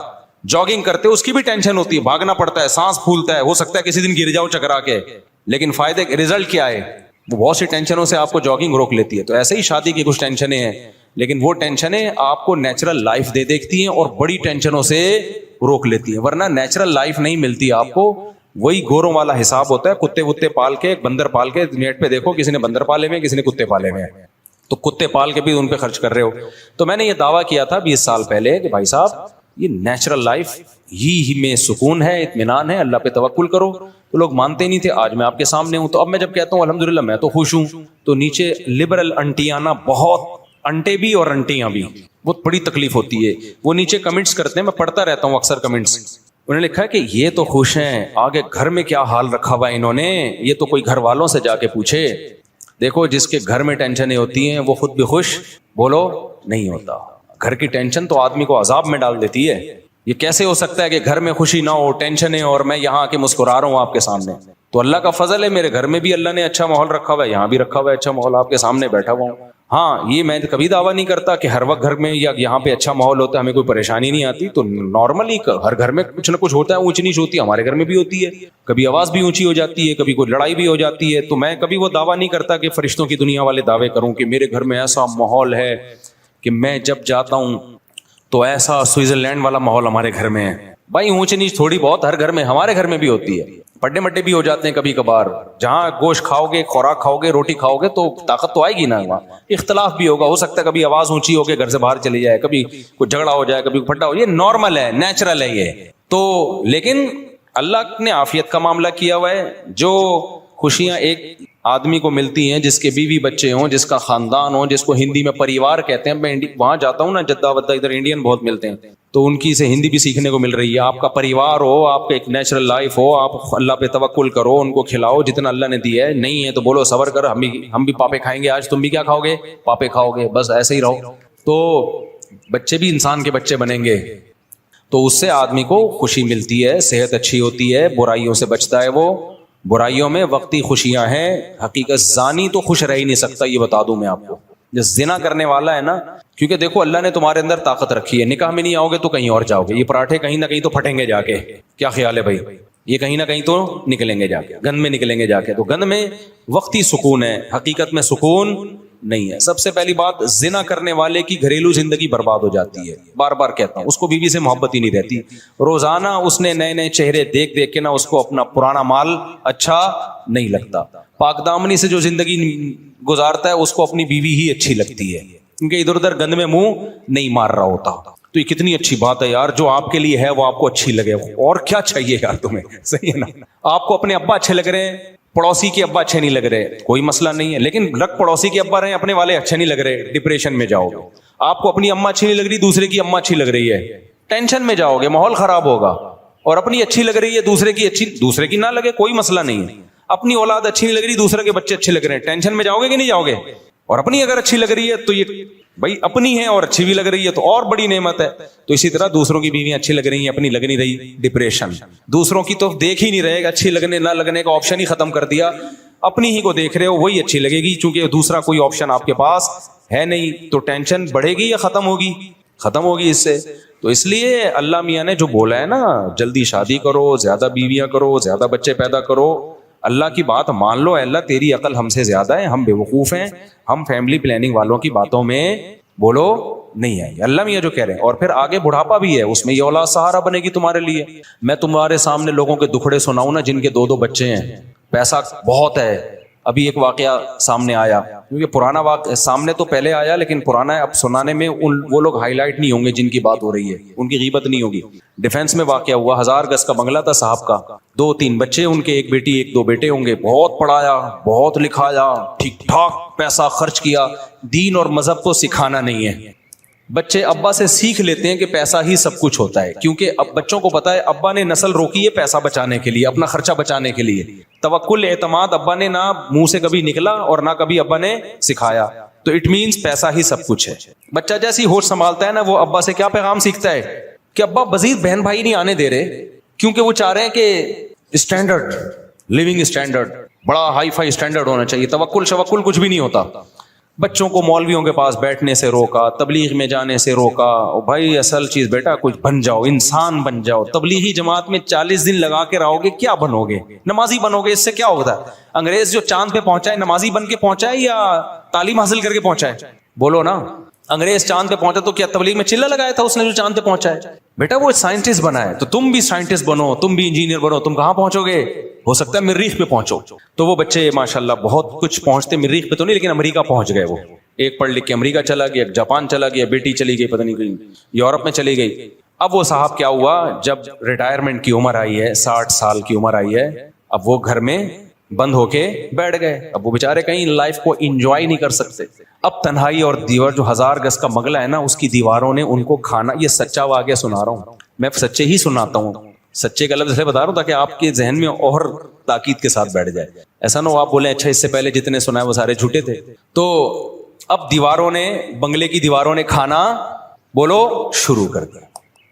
جاگنگ کرتے اس کی بھی ٹینشن ہوتی ہے، بھاگنا پڑتا ہے، سانس پھولتا ہے، ہو سکتا ہے کسی دن گر جاؤ چکرا کے، لیکن فائدے رزلٹ کیا ہے؟ وہ بہت سی ٹینشنوں سے آپ کو جاگنگ روک لیتی ہے. تو ایسے ہی شادی کی کچھ ٹینشنیں ہیں، لیکن وہ ٹینشنیں آپ کو نیچرل لائف دے دیکھتی ہیں اور بڑی ٹینشنوں سے روک لیتی ہیں. ورنہ نیچرل لائف نہیں ملتی آپ کو. وہی گوروں والا حساب ہوتا ہے. کتے وتے پال کے، بندر پال کے، نیٹ پہ دیکھو کسی نے بندر پالے ہوئے، کسی نے کتے پالے ہوئے ہیں، تو کتے پال کے بھی ان پہ خرچ کر رہے ہو. تو میں نے یہ دعویٰ کیا تھا 20 سال پہلے کہ بھائی صاحب یہ نیچرل لائف ہی میں سکون ہے، اطمینان ہے، اللہ پہ توکل کرو. تو لوگ مانتے نہیں تھے. آج میں آپ کے سامنے ہوں. تو اب میں جب کہتا ہوں الحمدللہ میں تو خوش ہوں، تو نیچے لبرل انٹیاں نا، بہت انٹے بھی اور انٹیاں بھی، بہت بڑی تکلیف ہوتی ہے. وہ نیچے کمنٹس کرتے ہیں، میں پڑھتا رہتا ہوں اکثر کمنٹس. انہوں نے لکھا ہے کہ یہ تو خوش ہیں، آگے گھر میں کیا حال رکھا ہوا ہے انہوں نے، یہ تو کوئی گھر والوں سے جا کے پوچھے. دیکھو جس کے گھر میں ٹینشنیں ہوتی ہیں وہ خود بھی خوش بولو نہیں ہوتا. گھر کی ٹینشن تو آدمی کو عذاب میں ڈال دیتی ہے. یہ کیسے ہو سکتا ہے کہ گھر میں خوشی نہ ہو، ٹینشنیں، اور میں یہاں آ کے مسکرا رہا ہوں آپ کے سامنے؟ تو اللہ کا فضل ہے، میرے گھر میں بھی اللہ نے اچھا ماحول رکھا ہوا ہے، یہاں بھی رکھا ہوا ہے اچھا ماحول، آپ کے سامنے بیٹھا ہوا ہوں. ہاں یہ میں کبھی دعویٰ نہیں کرتا کہ ہر وقت گھر میں یا یہاں پہ اچھا ماحول ہوتا ہے، ہمیں کوئی پریشانی نہیں آتی. تو نارملی ہر گھر میں کچھ نہ کچھ ہوتا ہے، اونچ نیچ ہوتی ہے، ہمارے گھر میں بھی ہوتی ہے. کبھی آواز بھی اونچی ہو جاتی ہے، کبھی کوئی لڑائی بھی ہو جاتی ہے. تو میں کبھی وہ دعویٰ نہیں کرتا کہ فرشتوں کی دنیا والے دعوے کروں کہ میرے گھر میں ایسا ماحول ہے کہ میں جب جاتا ہوں تو ایسا سوئٹزرلینڈ والا ماحول ہمارے گھر میں ہے. بھائی اونچ نیچ تھوڑی بہت ہر گھر میں، ہمارے گھر میں بھی ہوتی ہے. پڈے مڈے بھی ہو جاتے ہیں کبھی کبھار. جہاں گوشت کھاؤ گے، خوراک کھاؤ گے، روٹی کھاؤ گے تو طاقت تو آئے گی نا. وہاں اختلاف بھی ہوگا، ہو سکتا ہے کبھی آواز اونچی ہو کے گھر سے باہر چلی جائے، کبھی کوئی جھگڑا ہو جائے، کبھی پھٹا ہو. یہ نارمل ہے، نیچرل ہے یہ تو. لیکن اللہ نے عافیت کا معاملہ کیا ہوا ہے. جو خوشیاں ایک آدمی کو ملتی ہیں جس کے بیوی بچے ہوں, جس کا خاندان ہو, جس کو ہندی میں پریوار کہتے ہیں. میں وہاں جاتا ہوں نا جدہ ودہ, ادھر انڈین بہت ملتے ہیں, تو ان کی سے ہندی بھی سیکھنے کو مل رہی ہے. آپ کا پریوار ہو, آپ کا ایک نیچرل لائف ہو, آپ اللہ پہ توکل کرو, ان کو کھلاؤ جتنا اللہ نے دیا ہے. نہیں ہے تو بولو صبر کر, ہم بھی پاپے کھائیں گے آج, تم بھی کیا کھاؤ گے, پاپے کھاؤ گے, بس ایسے ہی رہو. تو بچے بھی انسان کے بچے بنیں گے, تو اس سے آدمی کو خوشی ملتی ہے, صحت اچھی ہوتی ہے, برائیوں سے بچتا ہے. وہ برائیوں میں وقتی خوشیاں ہیں. حقیقت زانی تو خوش رہ ہی نہیں سکتا, یہ بتا دوں میں آپ کو. جو زنا کرنے والا ہے نا, کیونکہ دیکھو اللہ نے تمہارے اندر طاقت رکھی ہے, نکاح میں نہیں آؤ گے تو کہیں اور جاؤ گے. یہ پراٹھے کہیں نہ کہیں تو پھٹیں گے جا کے, کیا خیال ہے بھائی, یہ کہیں نہ کہیں تو نکلیں گے جا کے, گند میں نکلیں گے جا کے. تو گند میں وقتی سکون ہے, حقیقت میں سکون نہیں ہے. سب سے پہلی بات, زنا کرنے والے کی گھریلو زندگی برباد ہو جاتی ہے. بار بار کہتا ہوں, اس کو بیوی سے محبت ہی نہیں رہتی. روزانہ اس نے نئے نئے چہرے دیکھ دیکھ کے نا اس کو اپنا پرانا مال اچھا نہیں لگتا. پاک دامنی سے جو زندگی گزارتا ہے اس کو اپنی بیوی ہی اچھی لگتی ہے, کیونکہ ادھر ادھر گند میں منہ نہیں مار رہا ہوتا. تو یہ کتنی اچھی بات ہے یار, جو آپ کے لیے ہے وہ آپ کو اچھی لگے, اور کیا چاہیے یار تمہیں, صحیح ہے نا. آپ کو اپنے ابا اچھے لگ رہے ہیں, پڑوسی کے ابا اچھے نہیں لگ رہے, کوئی مسئلہ نہیں ہے, لیکن لگ پڑوسی کے ابا رہے, اپنے والے اچھے نہیں لگ رہے, ڈپریشن میں جاؤ گے. آپ کو اپنی اماں اچھی نہیں لگ رہی, دوسرے کی اماں اچھی لگ رہی ہے, ٹینشن میں جاؤ گے, ماحول خراب ہوگا. اور اپنی اچھی لگ رہی ہے, دوسرے کی اچھی, دوسرے کی نہ لگے کوئی مسئلہ نہیں ہے. اپنی اولاد اچھی نہیں لگ رہی, دوسرے کے بچے اچھے لگ رہے ہیں, ٹینشن میں جاؤ گے کہ نہیں جاؤ گے. اور اپنی اگر اچھی لگ رہی ہے تو یہ بھائی اپنی ہے اور اچھی بھی لگ رہی ہے تو اور بڑی نعمت ہے. تو اسی طرح دوسروں کی بیویاں اچھی لگ رہی ہیں, اپنی لگ نہیں رہی, ڈپریشن. دوسروں کی تو دیکھ ہی نہیں رہے گا, اچھی لگنے نہ لگنے کا آپشن ہی ختم کر دیا, اپنی ہی کو دیکھ رہے ہو, وہی اچھی لگے گی. چونکہ دوسرا کوئی آپشن آپ کے پاس ہے نہیں, تو ٹینشن بڑھے گی یا ختم ہوگی, ختم ہوگی اس سے. تو اس لیے اللہ میاں نے جو بولا ہے نا, جلدی شادی کرو, زیادہ بیویاں کرو, زیادہ بچے پیدا کرو, اللہ کی بات مان لو. اللہ تیری عقل ہم سے زیادہ ہے, ہم بے وقوف ہیں, ہم فیملی پلاننگ والوں کی باتوں میں بولو نہیں آئی. اللہ میاں جو کہہ رہے ہیں. اور پھر آگے بڑھاپا بھی ہے, اس میں یہ اولاد سہارا بنے گی تمہارے لیے. میں تمہارے سامنے لوگوں کے دکھڑے سناؤں نا, جن کے 2 بچے ہیں, پیسہ بہت ہے. ابھی ایک واقعہ سامنے آیا, کیونکہ پرانا واقعہ سامنے تو پہلے آیا, لیکن پرانا ہے, اب سنانے میں وہ لوگ ہائی لائٹ نہیں ہوں گے جن کی بات ہو رہی ہے, ان کی غیبت نہیں ہوگی. ڈیفنس میں واقعہ ہوا, 1000 گز کا بنگلہ تھا صاحب کا, 2-3 بچے ان کے, ایک بیٹی 1-2 بیٹے ہوں گے. بہت پڑھایا, بہت لکھایا, ٹھیک ٹھاک پیسہ خرچ کیا. دین اور مذہب کو سکھانا نہیں ہے. بچے ابا سے سیکھ لیتے ہیں کہ پیسہ ہی سب کچھ ہوتا ہے, کیونکہ اب بچوں کو پتا ہے ابا نے نسل روکی ہے پیسہ بچانے کے لیے, اپنا خرچہ بچانے کے لیے. توکل اعتماد ابا نے نہ منہ سے کبھی نکلا اور نہ کبھی ابا نے سکھایا. تو اٹ مینس پیسہ ہی سب کچھ ہے. بچہ جیسی ہوش سنبھالتا ہے نا, وہ ابا سے کیا پیغام سیکھتا ہے کہ ابا مزید بہن بھائی نہیں آنے دے رہے, کیونکہ وہ چاہ رہے ہیں کہ اسٹینڈرڈ, لیونگ اسٹینڈرڈ بڑا ہائی فائی اسٹینڈرڈ ہونا چاہیے. توکل شوکل کچھ بھی نہیں ہوتا. بچوں کو مولویوں کے پاس بیٹھنے سے روکا, تبلیغ میں جانے سے روکا. بھائی اصل چیز بیٹا کچھ بن جاؤ, انسان بن جاؤ. تبلیغی جماعت میں 40 دن لگا کے رہو گے, کیا بنو گے؟ نمازی بنو گے. اس سے کیا ہوتا ہے؟ انگریز جو چاند پہ پہنچا ہے, نمازی بن کے پہنچا ہے یا تعلیم حاصل کر کے پہنچا ہے؟ بولو نا. انگریز چاند پہ پہنچا تو کیا تبلیغ میں چلا لگایا تھا اس نے جو چاند پہ پہنچا ہے؟ بیٹا وہ سائنٹسٹ بنا ہے, تو تم بھی سائنٹسٹ بنو, تم بھی انجینئر بنو. تم کہاں پہنچو گے؟ ہو سکتا ہے مریخ پہ پہنچو. تو وہ بچے ماشاءاللہ بہت کچھ پہنچتے, مریخ پہ تو نہیں لیکن امریکہ پہنچ گئے. وہ ایک پڑھ لکھ کے امریکہ چلا گیا, ایک جاپان چلا گیا, بیٹی چلی گئی پتہ نہیں کہیں یورپ میں چلی گئی. اب وہ صاحب کیا ہوا, جب ریٹائرمنٹ کی عمر آئی ہے, 60 سال کی عمر آئی ہے, اب وہ گھر میں بند ہو کے بیٹھ گئے. اب وہ بیچارے کہیں لائف کو انجوائے نہیں کر سکتے. اب تنہائی اور دیوار, جو 1000 گز کا بنگلہ ہے نا, اس کی دیواروں نے ان کو کھانا. یہ سچا واقعہ سنا رہا ہوں میں, سچے ہی سناتا ہوں, سچے کا لفظ بتا رہا ہوں تاکہ آپ کے ذہن میں اور تاکید کے ساتھ بیٹھ جائے. ایسا نہ ہو آپ بولیں اچھا اس سے پہلے جتنے سنا ہے وہ سارے جھوٹے تھے. تو اب دیواروں نے, بنگلے کی دیواروں نے کھانا بولو شروع کر دیا.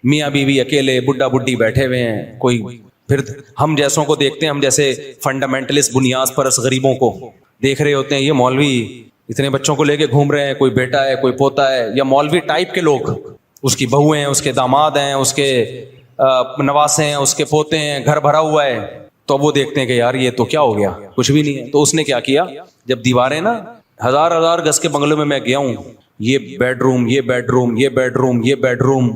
میاں بیوی اکیلے, بڈھا بڈھی بیٹھے ہوئے ہیں. کوئی پھر ہم جیسوں کو دیکھتے ہیں, ہم جیسے فنڈامنٹلسٹ بنیاد پرست غریبوں کو دیکھ رہے ہوتے ہیں, یہ مولوی اتنے بچوں کو لے کے گھوم رہے ہیں, کوئی بیٹا ہے کوئی پوتا ہے, یا مولوی ٹائپ کے لوگ, اس کی بہو ہیں, اس کے داماد ہیں, اس کے نواسے ہیں, اس کے پوتے ہیں, گھر بھرا ہوا ہے. تو وہ دیکھتے ہیں کہ یار یہ تو کیا ہو گیا, کچھ بھی نہیں ہے. تو اس نے کیا کیا, جب دیواریں نا 1000 گز کے بنگلوں میں گیا ہوں, یہ بیڈ روم, یہ بیڈ روم, یہ بیڈ روم, یہ بیڈ روم,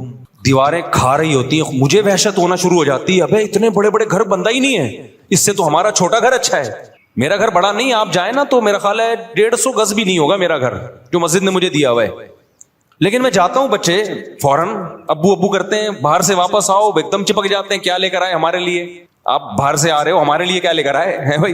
دیواریں کھا رہی ہوتی ہیں. مجھے وحشت ہونا شروع ہو جاتی ہے, ابے اتنے بڑے بڑے گھر بندہ ہی نہیں ہے, اس سے تو ہمارا چھوٹا گھر اچھا ہے. میرا گھر بڑا نہیں, آپ جائیں نا تو میرا خیال ہے 150 گز بھی نہیں ہوگا میرا گھر جو مسجد نے مجھے دیا ہوا ہے. لیکن میں جاتا ہوں, بچے فوراً ابو کرتے ہیں, باہر سے واپس آؤ ایک دم چپک جاتے ہیں, کیا لے کر آئے ہمارے لیے؟ آپ باہر سے آ رہے ہو, ہمارے لیے کیا لے کر آئے ہیں بھائی؟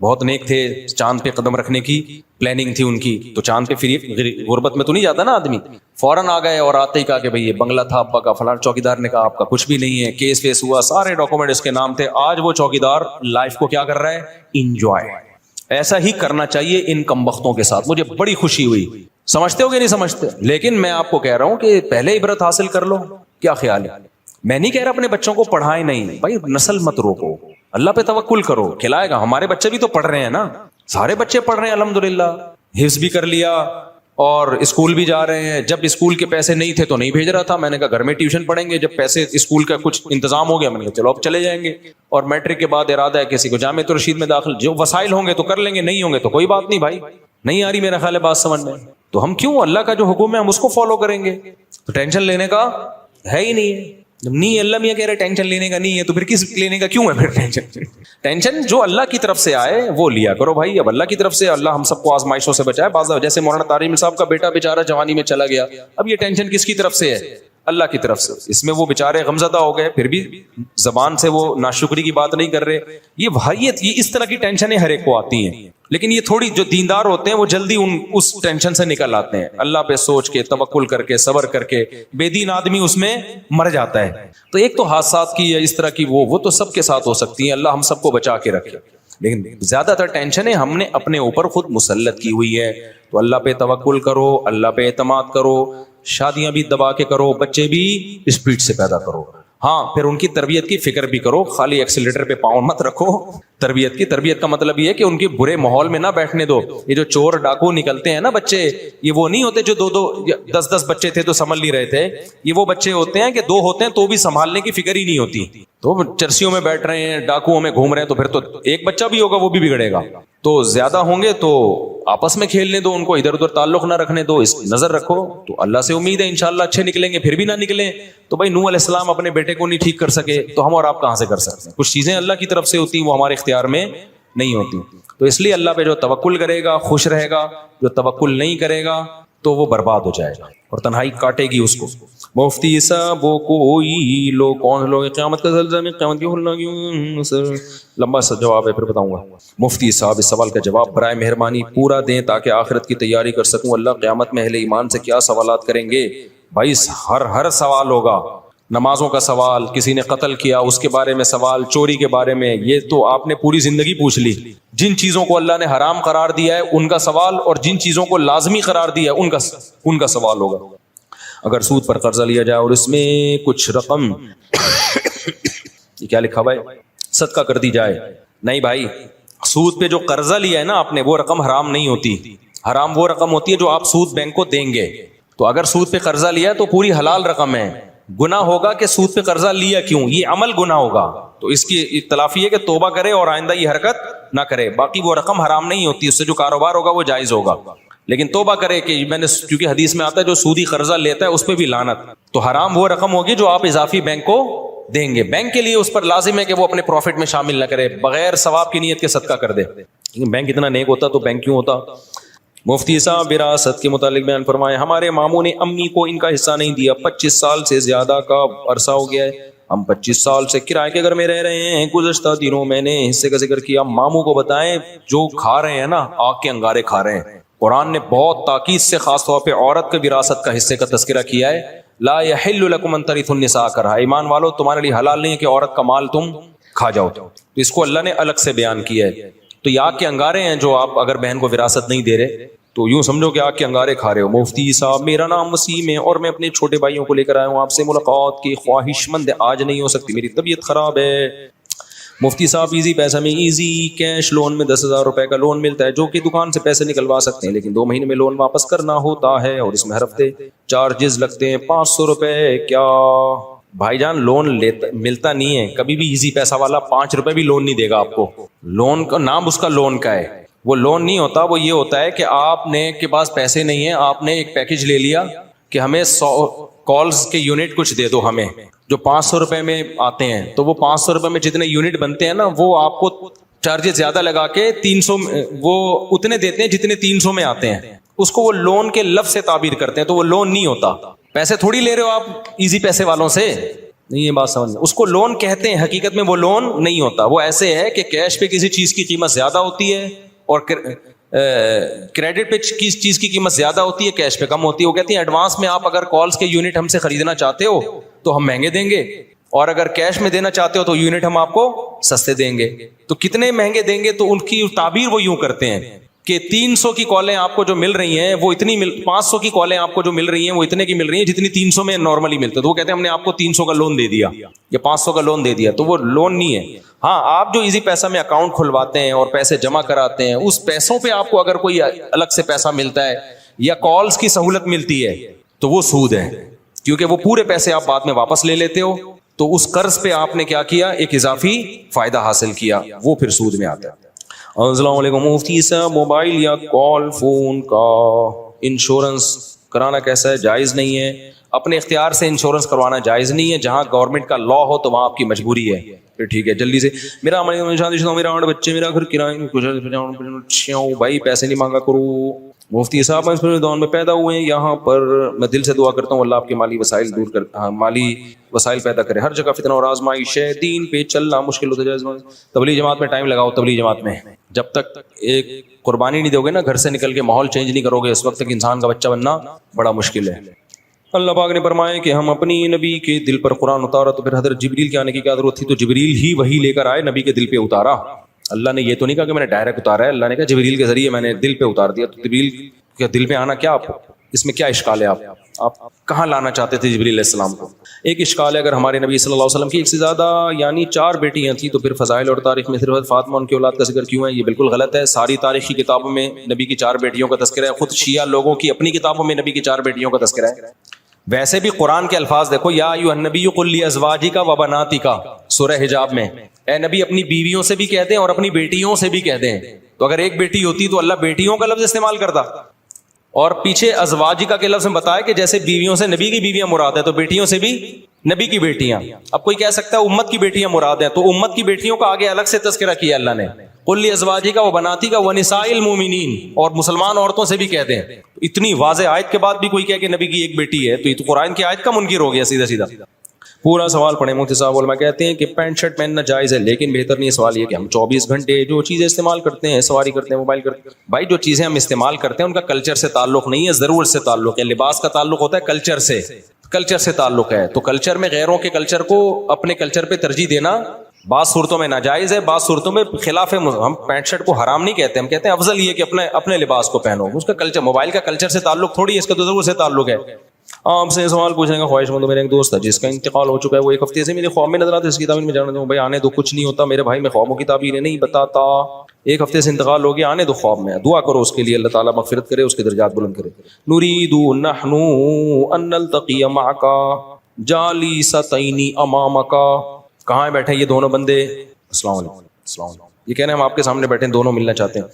بہت نیک تھے, چاند پہ قدم رکھنے کی پلاننگ تھی ان کی, تو چاند پہ فری غربت میں تو نہیں جاتا نا آدمی, فوراً آ گئے اور آتے ہی کہا کہ بھئی یہ بنگلہ تھا ابا کا, فلاں چوکیدار نے کہا آپ کا کچھ بھی نہیں ہے, کیس ویس ہوا, سارے ڈاکومنٹ اس کے نام تھے. آج وہ چوکیدار لائف کو کیا کر رہا ہے, انجوائے. ایسا ہی کرنا چاہیے ان کمبختوں کے ساتھ. مجھے بڑی خوشی ہوئی, سمجھتے ہو کہ نہیں سمجھتے, لیکن میں آپ کو کہہ رہا ہوں کہ پہلے عبرت حاصل کر لو. کیا خیال ہے؟ میں نہیں کہہ رہا اپنے بچوں کو پڑھائیں نہیں, بھائی نسل مت روکو, اللہ پہ توکل کرو, کھلائے گا. ہمارے بچے بھی تو پڑھ رہے ہیں نا, سارے بچے پڑھ رہے ہیں الحمدللہ, حفظ بھی کر لیا اور اسکول بھی جا رہے ہیں. جب اسکول کے پیسے نہیں تھے تو نہیں بھیج رہا تھا, میں نے کہا گھر میں ٹیوشن پڑھیں گے. جب پیسے اسکول کا کچھ انتظام ہو گیا, میں نے کہا چلو اب چلے جائیں گے. اور میٹرک کے بعد ارادہ ہے کسی کو جامعۃ الرشید میں داخل, جو وسائل ہوں گے تو کر لیں گے, نہیں ہوں گے تو کوئی بات نہیں. بھائی نہیں آ رہی میرا خیال ہے بات سمجھ میں, تو ہم کیوں, اللہ کا جو حکم ہے ہم اس کو فالو کریں گے. تو ٹینشن لینے کا ہے ہی نہیں ہے. جب نہیں, اللہ میاں کہہ رہے ٹینشن لینے کا نہیں ہے, تو پھر کس لینے کا کیوں ہے پھر ٹینشن؟ ٹینشن جو اللہ کی طرف سے آئے وہ لیا کرو بھائی. اب اللہ کی طرف سے, اللہ ہم سب کو آزمائشوں سے بچائے. بعض جیسے مولانا طارق صاحب کا بیٹا بیچارہ جوانی میں چلا گیا, اب یہ ٹینشن کس کی طرف سے ہے؟ اللہ کی طرف سے. اس میں وہ بیچارے غمزدہ ہو گئے, پھر بھی زبان سے وہ ناشکری کی بات نہیں کر رہے. یہ بھائیت, یہ اس طرح کی ٹینشنیں ہر ایک کو آتی ہیں, لیکن یہ تھوڑی جو دیندار ہوتے ہیں وہ جلدی اس ٹینشن سے نکل آتے ہیں. اللہ پہ سوچ کے, توکل کر کے, صبر کر کے. بے دین آدمی اس میں مر جاتا ہے. تو ایک تو حادثات کی یا اس طرح کی وہ تو سب کے ساتھ ہو سکتی ہیں, اللہ ہم سب کو بچا کے رکھے. لیکن زیادہ تر ٹینشنیں ہم نے اپنے اوپر خود مسلط کی ہوئی ہے. تو اللہ پہ توکل کرو, اللہ پہ اعتماد کرو, شادیاں بھی دبا کے کرو, بچے بھی اسپیڈ سے پیدا کرو. ہاں, پھر ان کی تربیت کی فکر بھی کرو, خالی ایکسیلیٹر پہ پاؤں مت رکھو. تربیت کا مطلب یہ ہے کہ ان کے برے ماحول میں نہ بیٹھنے دو. یہ جو چور ڈاکو نکلتے ہیں نا بچے, یہ وہ نہیں ہوتے جو 2-10 بچے تھے تو سنبھل نہیں رہے تھے. یہ وہ بچے ہوتے ہیں کہ 2 ہوتے ہیں تو بھی سنبھالنے کی فکر ہی نہیں ہوتی, تو چرسیوں میں بیٹھ رہے ہیں, ڈاکوؤں میں گھوم رہے ہیں, تو پھر تو ایک بچہ بھی ہوگا وہ بھی بگڑے گا. تو زیادہ ہوں گے تو آپس میں کھیلنے دو, ان کو ادھر ادھر تعلق نہ رکھنے دو, اس نظر رکھو. تو اللہ سے امید ہے انشاءاللہ اچھے نکلیں گے. پھر بھی نہ نکلیں تو بھائی نوح علیہ السلام اپنے بیٹے کو نہیں ٹھیک کر سکے, تو ہم اور آپ کہاں سے کر سکتے ہیں؟ کچھ چیزیں اللہ کی طرف سے ہوتی ہیں, وہ ہمارے اختیار میں نہیں ہوتی. تو اس لیے اللہ پہ جو توکل کرے گا خوش رہے گا, جو توکل نہیں کرے گا تو وہ برباد ہو جائے گا اور تنہائی کاٹے گی اس کو. مفتی صاحب وہ کوئی لو کون لوگ قیامت کا زلزلہ میں قیامت کی لمبا سا جواب ہے, پھر بتاؤں گا. مفتی صاحب اس سوال کا جواب برائے مہربانی پورا دیں تاکہ آخرت کی تیاری کر سکوں. اللہ قیامت میں اہل ایمان سے کیا سوالات کریں گے؟ بھائی ہر سوال ہوگا. نمازوں کا سوال, کسی نے قتل کیا اس کے بارے میں سوال, چوری کے بارے میں, یہ تو آپ نے پوری زندگی پوچھ لی. جن چیزوں کو اللہ نے حرام قرار دیا ہے ان کا سوال, اور جن چیزوں کو لازمی قرار دیا ہے ان کا سوال ہوگا. اگر سود پر قرضہ لیا جائے اور اس میں کچھ رقم یہ کیا لکھا ہوا ہے, صدقہ کر دی جائے. نہیں بھائی, سود پہ جو قرضہ لیا ہے نا آپ نے, وہ رقم حرام نہیں ہوتی. حرام وہ رقم ہوتی ہے جو آپ سود بینک کو دیں گے. تو اگر سود پہ قرضہ لیا تو پوری حلال رقم ہے. گناہ ہوگا کہ سود پہ قرضہ لیا کیوں, یہ عمل گناہ ہوگا. تو اس کی اختلافی ہے کہ توبہ کرے اور آئندہ یہ حرکت نہ کرے. باقی وہ رقم حرام نہیں ہوتی, اس سے جو کاروبار ہوگا وہ جائز ہوگا. لیکن توبہ کرے کہ میں نے, کیونکہ حدیث میں آتا ہے جو سودی قرضہ لیتا ہے اس پہ بھی لعنت. تو حرام وہ رقم ہوگی جو آپ اضافی بینک کو دیں گے. بینک کے لیے اس پر لازم ہے کہ وہ اپنے پروفٹ میں شامل نہ کرے, بغیر ثواب کی نیت کے صدقہ کر دے. لیکن بینک اتنا نیک ہوتا تو بینک کیوں ہوتا. مفتی صاحب وراثت کے متعلق بیان فرمائے. ہمارے ماموں نے امی کو ان کا حصہ نہیں دیا, 25 سال سے زیادہ کا عرصہ ہو گیا ہے. ہم 25 سال سے کرائے کے گھر میں رہ رہے ہیں. گزشتہ دنوں میں نے حصے کا ذکر کیا. ماموں کو بتائیں جو کھا رہے ہیں نا, آگ کے انگارے کھا رہے ہیں. قرآن نے بہت تاکید سے خاص طور پہ عورت کے وراثت کا حصے کا تذکرہ کیا ہے. لا یحل لکم ان ترثوا النساء کرہا, ایمان والو تمہارے لیے حلال نہیں ہے کہ عورت کا مال تم کھا جاؤ. تو اس کو اللہ نے الگ سے بیان کیا ہے. تو یہ آگ کے انگارے ہیں جو آپ اگر بہن کو وراثت نہیں دے رہے تو یوں سمجھو کہ آگ کے انگارے کھا رہے ہو. مفتی صاحب میرا نام وسیم ہے اور میں اپنے چھوٹے بھائیوں کو لے کر آیا ہوں. آپ سے ملاقات کی خواہش مند, آج نہیں ہو سکتی, میری طبیعت خراب ہے. مفتی صاحب ایزی پیسہ میں, ایزی کیش لون میں 10,000 روپے کا لون ملتا ہے جو کہ دکان سے پیسے نکلوا سکتے ہیں, لیکن 2 مہینے میں لون واپس کرنا ہوتا ہے اور اس میں ہر ہفتے چارجز لگتے ہیں 500 روپے. کیا بھائی جان لون ملتا نہیں ہے کبھی بھی. ایزی پیسہ والا 5 روپے بھی لون نہیں دے گا آپ کو. لون کا نام اس کا لون کا ہے, وہ لون نہیں ہوتا. وہ یہ ہوتا ہے کہ آپ نے کے پاس پیسے نہیں ہیں, آپ نے ایک پیکج لے لیا کہ ہمیں 100 کالز کے یونٹ کچھ دے دو ہمیں, جو 500 روپے میں آتے ہیں. تو وہ 500 روپے میں جتنے یونٹ بنتے ہیں نا, وہ آپ کو چارجز زیادہ لگا کے 300 وہ اتنے دیتے ہیں جتنے 300 میں آتے ہیں. اس کو وہ لون کے لفظ سے تعبیر کرتے ہیں. تو وہ لون نہیں ہوتا. پیسے تھوڑی لے رہے ہو آپ ایزی پیسے والوں سے, نہیں یہ بات سمجھ، اس کو لون کہتے ہیں، حقیقت میں وہ لون نہیں ہوتا، وہ ایسے ہے کہ کیش پہ کسی چیز کی قیمت زیادہ ہوتی ہے اور کریڈٹ پہ کس چیز کی قیمت زیادہ ہوتی ہے، کیش پہ کم ہوتی ہے. وہ کہتے ہیں ایڈوانس میں آپ اگر کالز کے یونٹ ہم سے خریدنا چاہتے ہو تو ہم مہنگے دیں گے، اور اگر کیش میں دینا چاہتے ہو تو یونٹ ہم آپ کو سستے دیں گے. تو کتنے مہنگے دیں گے؟ تو ان کی تعبیر وہ یوں کرتے ہیں کہ 300 کی کالیں آپ کو جو مل رہی ہیں وہ اتنی 500 کی کالیں آپ کو جو مل رہی ہیں وہ اتنے کی مل رہی ہیں جتنی 300 میں نارملی ملتے. تو وہ کہتے ہیں ہم نے آپ کو 300 کا لون دے دیا یا 500 کا لون دے دیا. تو وہ لون نہیں ہے. ہاں آپ جو ایزی پیسہ میں اکاؤنٹ کھلواتے ہیں اور پیسے جمع کراتے ہیں، اس پیسوں پہ آپ کو اگر کوئی الگ سے پیسہ ملتا ہے یا کالز کی سہولت ملتی ہے تو وہ سود ہے، کیونکہ وہ پورے پیسے آپ بعد میں واپس لے لیتے ہو. تو اس قرض پہ آپ نے کیا کیا؟ ایک اضافی فائدہ حاصل کیا، وہ پھر سود میں آتا ہے. السلام علیکم مفتی صاحب، موبائل یا کال فون کا انشورنس کرانا کیسا ہے؟ جائز نہیں ہے. اپنے اختیار سے انشورنس کروانا جائز نہیں ہے. جہاں گورنمنٹ کا لا ہو تو وہاں آپ کی مجبوری ہے. پھر ٹھیک ہے جلدی سے. میرا میرا 8 بچے، میرا گھر کرائے، بھائی پیسے نہیں مانگا کرو. مفتی صاحب دور میں پیدا ہوئے ہیں، یہاں پر میں دل سے دعا کرتا ہوں اللہ آپ کے مالی وسائل دور کر، مالی وسائل پیدا کرے. ہر جگہ فتنہ اور آزمائش ہے، دین پہ چلنا مشکل ہوتا ہے. تبلیغ جماعت میں ٹائم لگاؤ. تبلیغ جماعت میں جب تک ایک قربانی نہیں دو گے نا، گھر سے نکل کے ماحول چینج نہیں کرو گے، اس وقت تک انسان کا بچہ بننا بڑا مشکل ہے. اللہ پاک نے فرمایا کہ ہم اپنی نبی کے دل پر قرآن اتارا تو پھر حضرت جبریل کے آنے کی کیا ضرورت تھی؟ تو جبریل ہی وہی لے کر آئے، نبی کے دل پہ اتارا. اللہ نے یہ تو نہیں کہا کہ میں نے ڈائریکٹ اتارا ہے، اللہ نے کہا جبریل کے ذریعے میں نے دل پہ اتار دیا. تو جبریل کے دل پہ آنا کیا اس میں کیا اشکال ہے؟ آپ کہاں لانا چاہتے تھے جبریل علیہ السلام کو؟ ایک اشکال ہے، اگر ہمارے نبی صلی اللہ علیہ وسلم کی ایک سے زیادہ یعنی 4 بیٹیاں تھیں تو پھر فضائل اور تاریخ میں صرف فاطمہ ان کی اولاد کا ذکر کیوں ہے؟ یہ بالکل غلط ہے. ساری تاریخی کتابوں میں نبی کی 4 بیٹیوں کا تذکرہ ہے. خود شیعہ لوگوں کی اپنی کتابوں میں نبی کی 4 بیٹیوں کا تذکرہ ہے. ویسے بھی قرآن کے الفاظ دیکھو، یا ایھا النبی قل لازواجک و بناتک، سورہ حجاب میں اے نبی اپنی بیویوں سے بھی کہتے ہیں اور اپنی بیٹیوں سے بھی کہتے ہیں. تو اگر ایک بیٹی ہوتی تو اللہ بیٹیوں کا لفظ استعمال کرتا، اور پیچھے ازواجکا کے لفظ میں بتایا کہ جیسے بیویوں سے نبی کی بیویاں مراد ہے تو بیٹیوں سے بھی نبی کی بیٹیاں. اب کوئی کہہ سکتا ہے امت کی بیٹیاں مراد ہیں، تو امت کی بیٹیوں کا آگے الگ سے تذکرہ کیا اللہ نے. قل لازواجک و بناتک و نساء المؤمنین، اور مسلمان عورتوں سے بھی کہتے ہیں. اتنی واضح آیت کے بعد بھی کوئی کہے کہ نبی کی ایک بیٹی ہے تو یہ تو قرآن کی آیت کا منکر ہو گیا سیدھا سیدھا. پورا سوال پڑھیں. مفتی صاحب علماء کہتے ہیں کہ پینٹ شرٹ پہننا جائز ہے، لیکن بہتر نہیں. سوال یہ کہ ہم 24 گھنٹے جو چیزیں استعمال کرتے ہیں، سواری کرتے ہیں، موبائل کرتے ہیں، بھائی جو چیزیں ہم استعمال کرتے ہیں ان کا کلچر سے تعلق نہیں ہے، ضرورت سے تعلق ہے. لباس کا تعلق ہوتا ہے کلچر سے، کلچر سے تعلق ہے. تو کلچر میں غیروں کے کلچر کو اپنے کلچر پہ ترجیح دینا بعض صورتوں میں ناجائز ہے، بعض صورتوں میں خلاف ہے. ہم پینٹ شرٹ کو حرام نہیں کہتے، ہم کہتے ہیں افضل یہ کہ اپنے لباس کو پہنو. اس کا کلچر، موبائل کا کلچر سے تعلق تھوڑی ہے، اس کا تو ضرور سے تعلق ہے. آپ سے سوال پوچھنے کا خواہش مند ہوں. میرا ایک دوست ہے جس کا انتقال ہو چکا ہے، وہ ایک ہفتے سے میرے خواب میں نظر آتا ہے. اس کی تعبیر میں جاننا چاہوں. بھائی آنے دو، کچھ نہیں ہوتا میرے بھائی، میں خوابوں کی تعبیریں نہیں بتاتا. ایک ہفتے سے انتقال ہو گیا، آنے دو خواب میں. دعا کرو اس کے لیے، اللہ تعالیٰ مغفرت کرے، اس کے درجات بلند کرے. نريد نحن ان نلتقي معك جالستين امامك. کہاں بیٹھے یہ دونوں بندے؟ السلام علیکم. السلام علیکم. یہ کہہ رہے ہیں ہم آپ کے سامنے بیٹھے ہیں، دونوں ملنا چاہتے ہیں.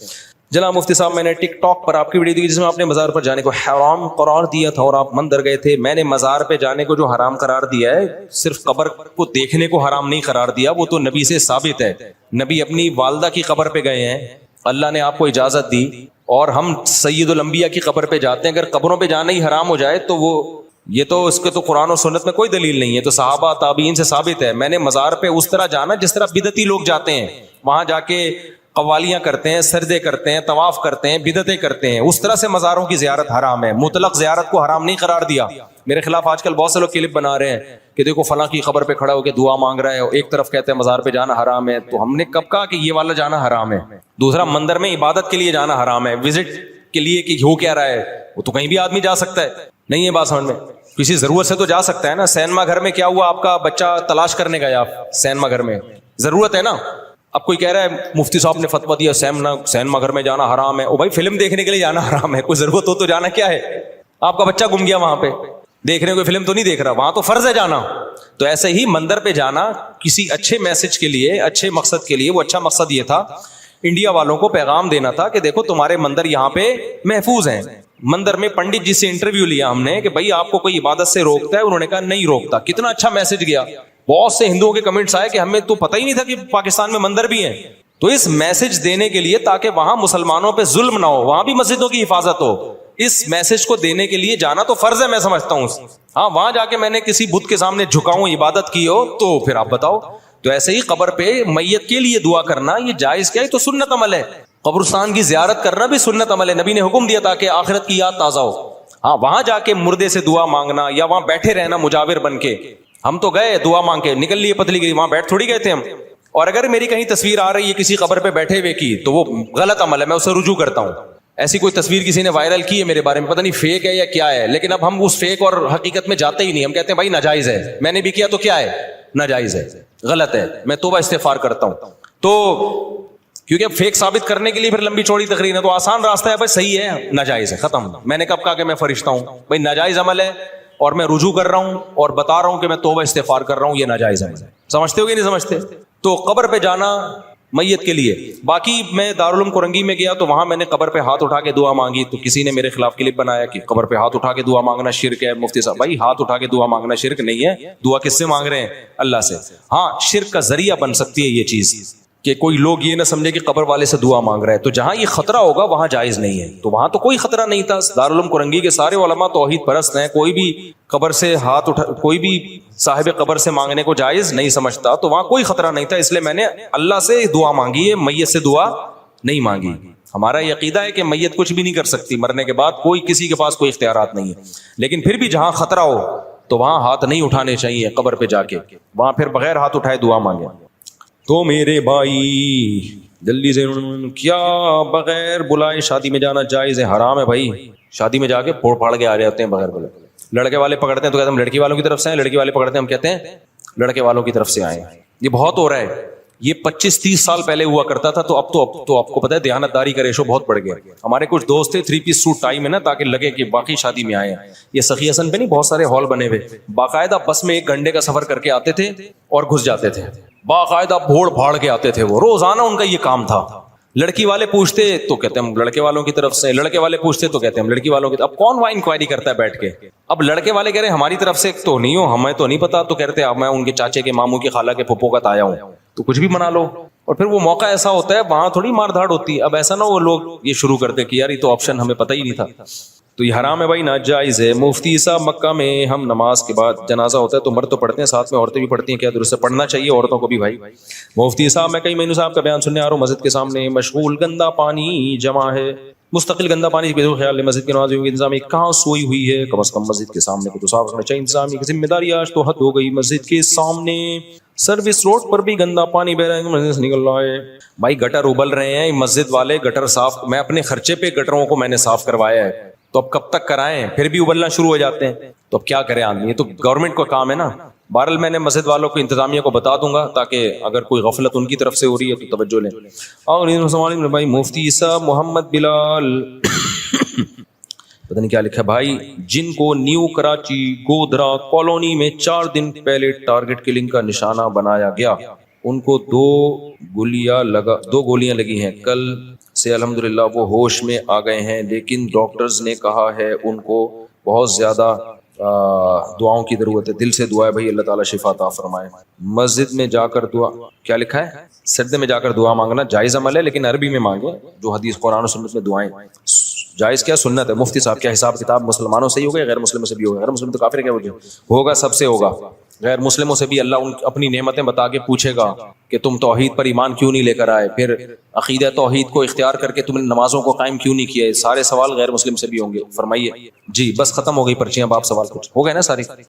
جناب مفتی صاحب، میں نے ٹک ٹاک پر آپ کی ویڈیو دیکھی جس میں آپ نے مزار پر جانے کو حرام قرار دیا تھا اور آپ مندر گئے تھے. میں نے مزار پہ جانے کو جو حرام قرار دیا ہے، صرف قبر کو دیکھنے کو حرام نہیں قرار دیا، وہ تو نبی سے ثابت ہے. نبی اپنی والدہ کی قبر پہ گئے ہیں، اللہ نے آپ کو اجازت دی، اور ہم سید الانبیاء کی قبر پہ جاتے ہیں. اگر قبروں پہ جانا ہی حرام ہو جائے تو وہ یہ تو اس کے تو قرآن و سنت میں کوئی دلیل نہیں ہے. تو صحابہ تابعین سے ثابت ہے. میں نے مزار پہ اس طرح جانا جس طرح بدعتی لوگ جاتے ہیں، وہاں جا کے قوالیاں کرتے ہیں، سجدے کرتے ہیں، طواف کرتے ہیں، بدعتیں کرتے ہیں. اس طرح سے مزاروں کی زیارت حرام ہے. مطلق زیارت کو حرام نہیں قرار دیا. میرے خلاف آج کل بہت سے لوگ کلپ بنا رہے ہیں کہ دیکھو فلاں کی قبر پہ کھڑا ہو کے دعا مانگ رہا ہے، ایک طرف کہتے ہیں مزار پہ جانا حرام ہے. تو ہم نے کب کہا کہ یہ والا جانا حرام ہے؟ دوسرا، مندر میں عبادت کے لیے جانا حرام ہے، وزٹ کے لیے کہ ہو کیا رہا ہے، وہ تو کہیں بھی آدمی جا سکتا ہے. نہیں ہے بات سمجھ میں؟ کسی ضرورت سے تو جا سکتا ہے نا. سینما گھر میں کیا ہوا، آپ کا بچہ تلاش کرنے گیا آپ سینما گھر میں، ضرورت ہے نا. اب کوئی کہہ رہا ہے مفتی صاحب نے فتویٰ دیا سینما گھر میں جانا حرام ہے. او بھائی فلم دیکھنے کے لیے جانا حرام ہے، کوئی ضرورت ہو تو جانا کیا ہے؟ آپ کا بچہ گم گیا وہاں پہ، دیکھنے کوئی فلم تو نہیں دیکھ رہا، وہاں تو فرض ہے جانا. تو ایسے ہی مندر پہ جانا کسی اچھے میسج کے لیے، اچھے مقصد کے لیے. وہ اچھا مقصد یہ تھا انڈیا والوں کو پیغام دینا تھا کہ دیکھو تمہارے مندر یہاں پہ محفوظ ہیں. مندر میں پنڈت جی سے انٹرویو لیا ہم نے کہ بھائی آپ کو کوئی عبادت سے روکتا ہے؟ انہوں نے کہا نہیں روکتا. کتنا اچھا میسج گیا. بہت سے ہندوؤں کے کمنٹس آئے کہ ہمیں تو پتہ ہی نہیں تھا کہ پاکستان میں مندر بھی ہیں. تو اس میسج دینے کے لیے تاکہ وہاں مسلمانوں پہ ظلم نہ ہو، وہاں بھی مسجدوں کی حفاظت ہو، اس میسج کو دینے کے لیے جانا تو فرض ہے. میں سمجھتا ہوں ہاں وہاں جا کے میں نے کسی بت کے سامنے جھکاؤں عبادت کی ہو تو پھر آپ بتاؤ. تو ایسے ہی قبر پہ میت کے لیے دعا کرنا یہ جائز کیا ہے؟ تو سنت عمل ہے. قبرستان کی زیارت کرنا بھی سنت عمل ہے, نبی نے حکم دیا تاکہ آخرت کی یاد تازہ ہو. ہاں وہاں جا کے مردے سے دعا مانگنا یا وہاں بیٹھے رہنا مجاور بن کے, ہم تو گئے دعا مانگ کے نکل لیے پتلی گئی, وہاں بیٹھ تھوڑی گئے تھے ہم. اور اگر میری کہیں تصویر آ رہی ہے کسی قبر پہ بیٹھے ہوئے کی تو وہ غلط عمل ہے, میں اسے رجوع کرتا ہوں. ایسی کوئی تصویر کسی نے وائرل کی ہے میرے بارے میں, پتہ نہیں فیک ہے یا کیا ہے, لیکن اب ہم اس فیک اور حقیقت میں جاتے ہی نہیں. ہم کہتے ہیں بھائی ناجائز ہے, میں نے بھی کیا تو کیا ہے, ناجائز ہے, غلط ہے, میں توبہ استغفار کرتا ہوں. تو کیونکہ اب فیک ثابت کرنے کے لیے پھر لمبی چوڑی تقریر ہے, تو آسان راستہ ہے بھائی صحیح ہے ناجائز ہے, ختم. میں نے کب کہا کہ میں فرشتہ ہوں؟ بھائی ناجائز عمل ہے اور میں رجوع کر رہا ہوں اور بتا رہا ہوں کہ میں توبہ استغفار کر رہا ہوں, یہ ناجائز عمل ہے. سمجھتے ہو کہ نہیں سمجھتے؟ تو قبر پہ جانا میت کے لیے. باقی میں دارالعلوم کرنگی میں گیا تو وہاں میں نے قبر پہ ہاتھ اٹھا کے دعا مانگی, تو کسی نے میرے خلاف کلپ بنایا کہ قبر پہ ہاتھ اٹھا کے دعا مانگنا شرک ہے. مفتی صاحب بھائی ہاتھ اٹھا کے دعا مانگنا شرک نہیں ہے, دعا کس سے مانگ رہے ہیں؟ اللہ سے. ہاں شرک کا ذریعہ بن سکتی ہے یہ چیز کہ کوئی لوگ یہ نہ سمجھے کہ قبر والے سے دعا مانگ رہے ہیں, تو جہاں یہ خطرہ ہوگا وہاں جائز نہیں ہے. تو وہاں تو کوئی خطرہ نہیں تھا. دارالعلوم کرنگی کے سارے علماء توحید پرست ہیں, کوئی بھی قبر سے ہاتھ اٹھا, کوئی بھی صاحب قبر سے مانگنے کو جائز نہیں سمجھتا, تو وہاں کوئی خطرہ نہیں تھا. اس لیے میں نے اللہ سے دعا مانگی ہے, میت سے دعا نہیں مانگی. ہمارا یہ عقیدہ ہے کہ میت کچھ بھی نہیں کر سکتی, مرنے کے بعد کوئی کسی کے پاس کوئی اختیارات نہیں ہے. لیکن پھر بھی جہاں خطرہ ہو تو وہاں ہاتھ نہیں اٹھانے چاہیے قبر پہ جا کے, وہاں پھر بغیر ہاتھ اٹھائے دعا مانگے. تو میرے بھائی جلدی سے, کیا بغیر بلائے شادی میں جانا جائز ہے؟ حرام ہے بھائی. شادی میں جا کے پھوڑ پھاڑ کے آ رہے ہوتے ہیں بغیر بلائے. لڑکے والے پکڑتے ہیں تو کہتے ہیں ہم لڑکی والوں کی طرف سے ہیں, لڑکی والے پکڑتے ہیں ہم کہتے ہیں لڑکے والوں کی طرف سے آئے. یہ بہت ہو رہا ہے. یہ 25-30 سال پہلے ہوا کرتا تھا, تو اب تو آپ کو پتا ہے دیانتداری کا ریشو بہت بڑھ گیا. ہمارے کچھ دوست تھے 3 پیس سوٹ ٹائی میں نا, تاکہ لگے کہ باقی شادی میں آئے ہیں. یہ سخی حسن پہ نہیں بہت سارے ہال بنے ہوئے, باقاعدہ بس میں 1 گھنٹے کا سفر کر کے آتے تھے اور گھس جاتے تھے. باقاعدہ بھوڑ بھاڑ کے آتے تھے, وہ روزانہ ان کا یہ کام تھا. لڑکی والے پوچھتے تو کہتے ہیں ہم لڑکے والوں کی طرف سے, لڑکے والے پوچھتے تو کہتے ہیں ہم لڑکی والوں کی طرف. اب کون وہاں انکوائری کرتا ہے بیٹھ کے؟ اب لڑکے والے کہہ رہے ہیں ہماری طرف سے تو نہیں ہو, ہمیں تو نہیں پتا, تو کہتے ہیں اب میں ان کے چاچے کے ماموں کی خالہ کے پھپھو کا تایا ہوں, تو کچھ بھی بنا لو. اور پھر وہ موقع ایسا ہوتا ہے وہاں تھوڑی مار دھاڑ ہوتی ہے. اب ایسا نہ وہ لوگ یہ شروع کرتے کہ یار یہ تو آپشن ہمیں پتہ ہی نہیں تھا. تو یہ حرام ہے بھائی, ناجائز ہے. مفتی صاحب مکہ میں ہم نماز کے بعد جنازہ ہوتا ہے تو مرد تو پڑھتے ہیں, ساتھ میں عورتیں بھی پڑھتی ہیں, کیا درست ہے؟ پڑھنا چاہیے عورتوں کو بھی بھائی. مفتی صاحب میں کئی مہینوں سے آپ کا بیان سننے آ رہا ہوں, مسجد کے سامنے مشغول گندا پانی جمع ہے, مستقل گندا پانی بے خیال ہے. مسجد کے نمازیوں کی انتظامی کہاں سوئی ہوئی ہے؟ کم از کم مسجد کے سامنے کو تو صاف رکھنا چاہیے. انتظامی کی ذمہ داری آج تو حد ہو گئی. مسجد کے سامنے سروس روڈ پر بھی گندا پانی بہ رہا ہے, مسجد سے نکل رہا ہے. بھائی گٹر ابل رہے ہیں, مسجد والے گٹر صاف, میں اپنے خرچے پہ گٹروں کو میں نے صاف کروایا ہے, تو اب کب تک کرائیں؟ پھر بھی ابلنا شروع ہو جاتے ہیں, تو اب کیا کرے آدمی؟ یہ تو گورنمنٹ کا کام ہے نا. بہرحال میں نے مسجد والوں کو انتظامیہ کو بتا دوں گا, تاکہ اگر کوئی غفلت ان کی طرف سے ہو رہی ہے تو توجہ لیں. اور بھائی مفتی صاحب محمد بلال پتہ نہیں کیا لکھا بھائی, جن کو نیو کراچی گودرا کالونی میں 4 دن پہلے ٹارگٹ کلنگ کا نشانہ بنایا گیا, ان کو 2 گولیاں لگی ہیں. کل سے الحمدللہ وہ ہوش میں آ گئے ہیں, لیکن ڈاکٹرز نے کہا ہے ان کو بہت زیادہ دعاؤں کی ضرورت ہے. دل سے دعا ہے بھائی, اللہ تعالیٰ شفا عطا فرمائے. مسجد میں جا کر دعا, کیا لکھا ہے؟ سجدے میں جا کر دعا مانگنا جائز عمل ہے, لیکن عربی میں مانگے جو حدیث قرآن و سنت میں دعائیں. جائز کیا سنت ہے. مفتی صاحب کیا حساب کتاب مسلمانوں سے ہی ہوگا, غیر مسلموں سے بھی ہوگا؟ غیر مسلم تو کافر کیا ہوگا, سب سے ہوگا. غیر مسلموں سے بھی اللہ اپنی نعمتیں بتا کے پوچھے گا کہ تم توحید پر ایمان کیوں نہیں لے کر آئے, پھر عقیدہ توحید کو اختیار کر کے تم نے نمازوں کو قائم کیوں نہیں کیا. سارے سوال غیر مسلم سے بھی ہوں گے. فرمائیے جی. بس ختم ہو گئی پرچیاں, اب آپ سوال کچھ ہو گئے نا ساری.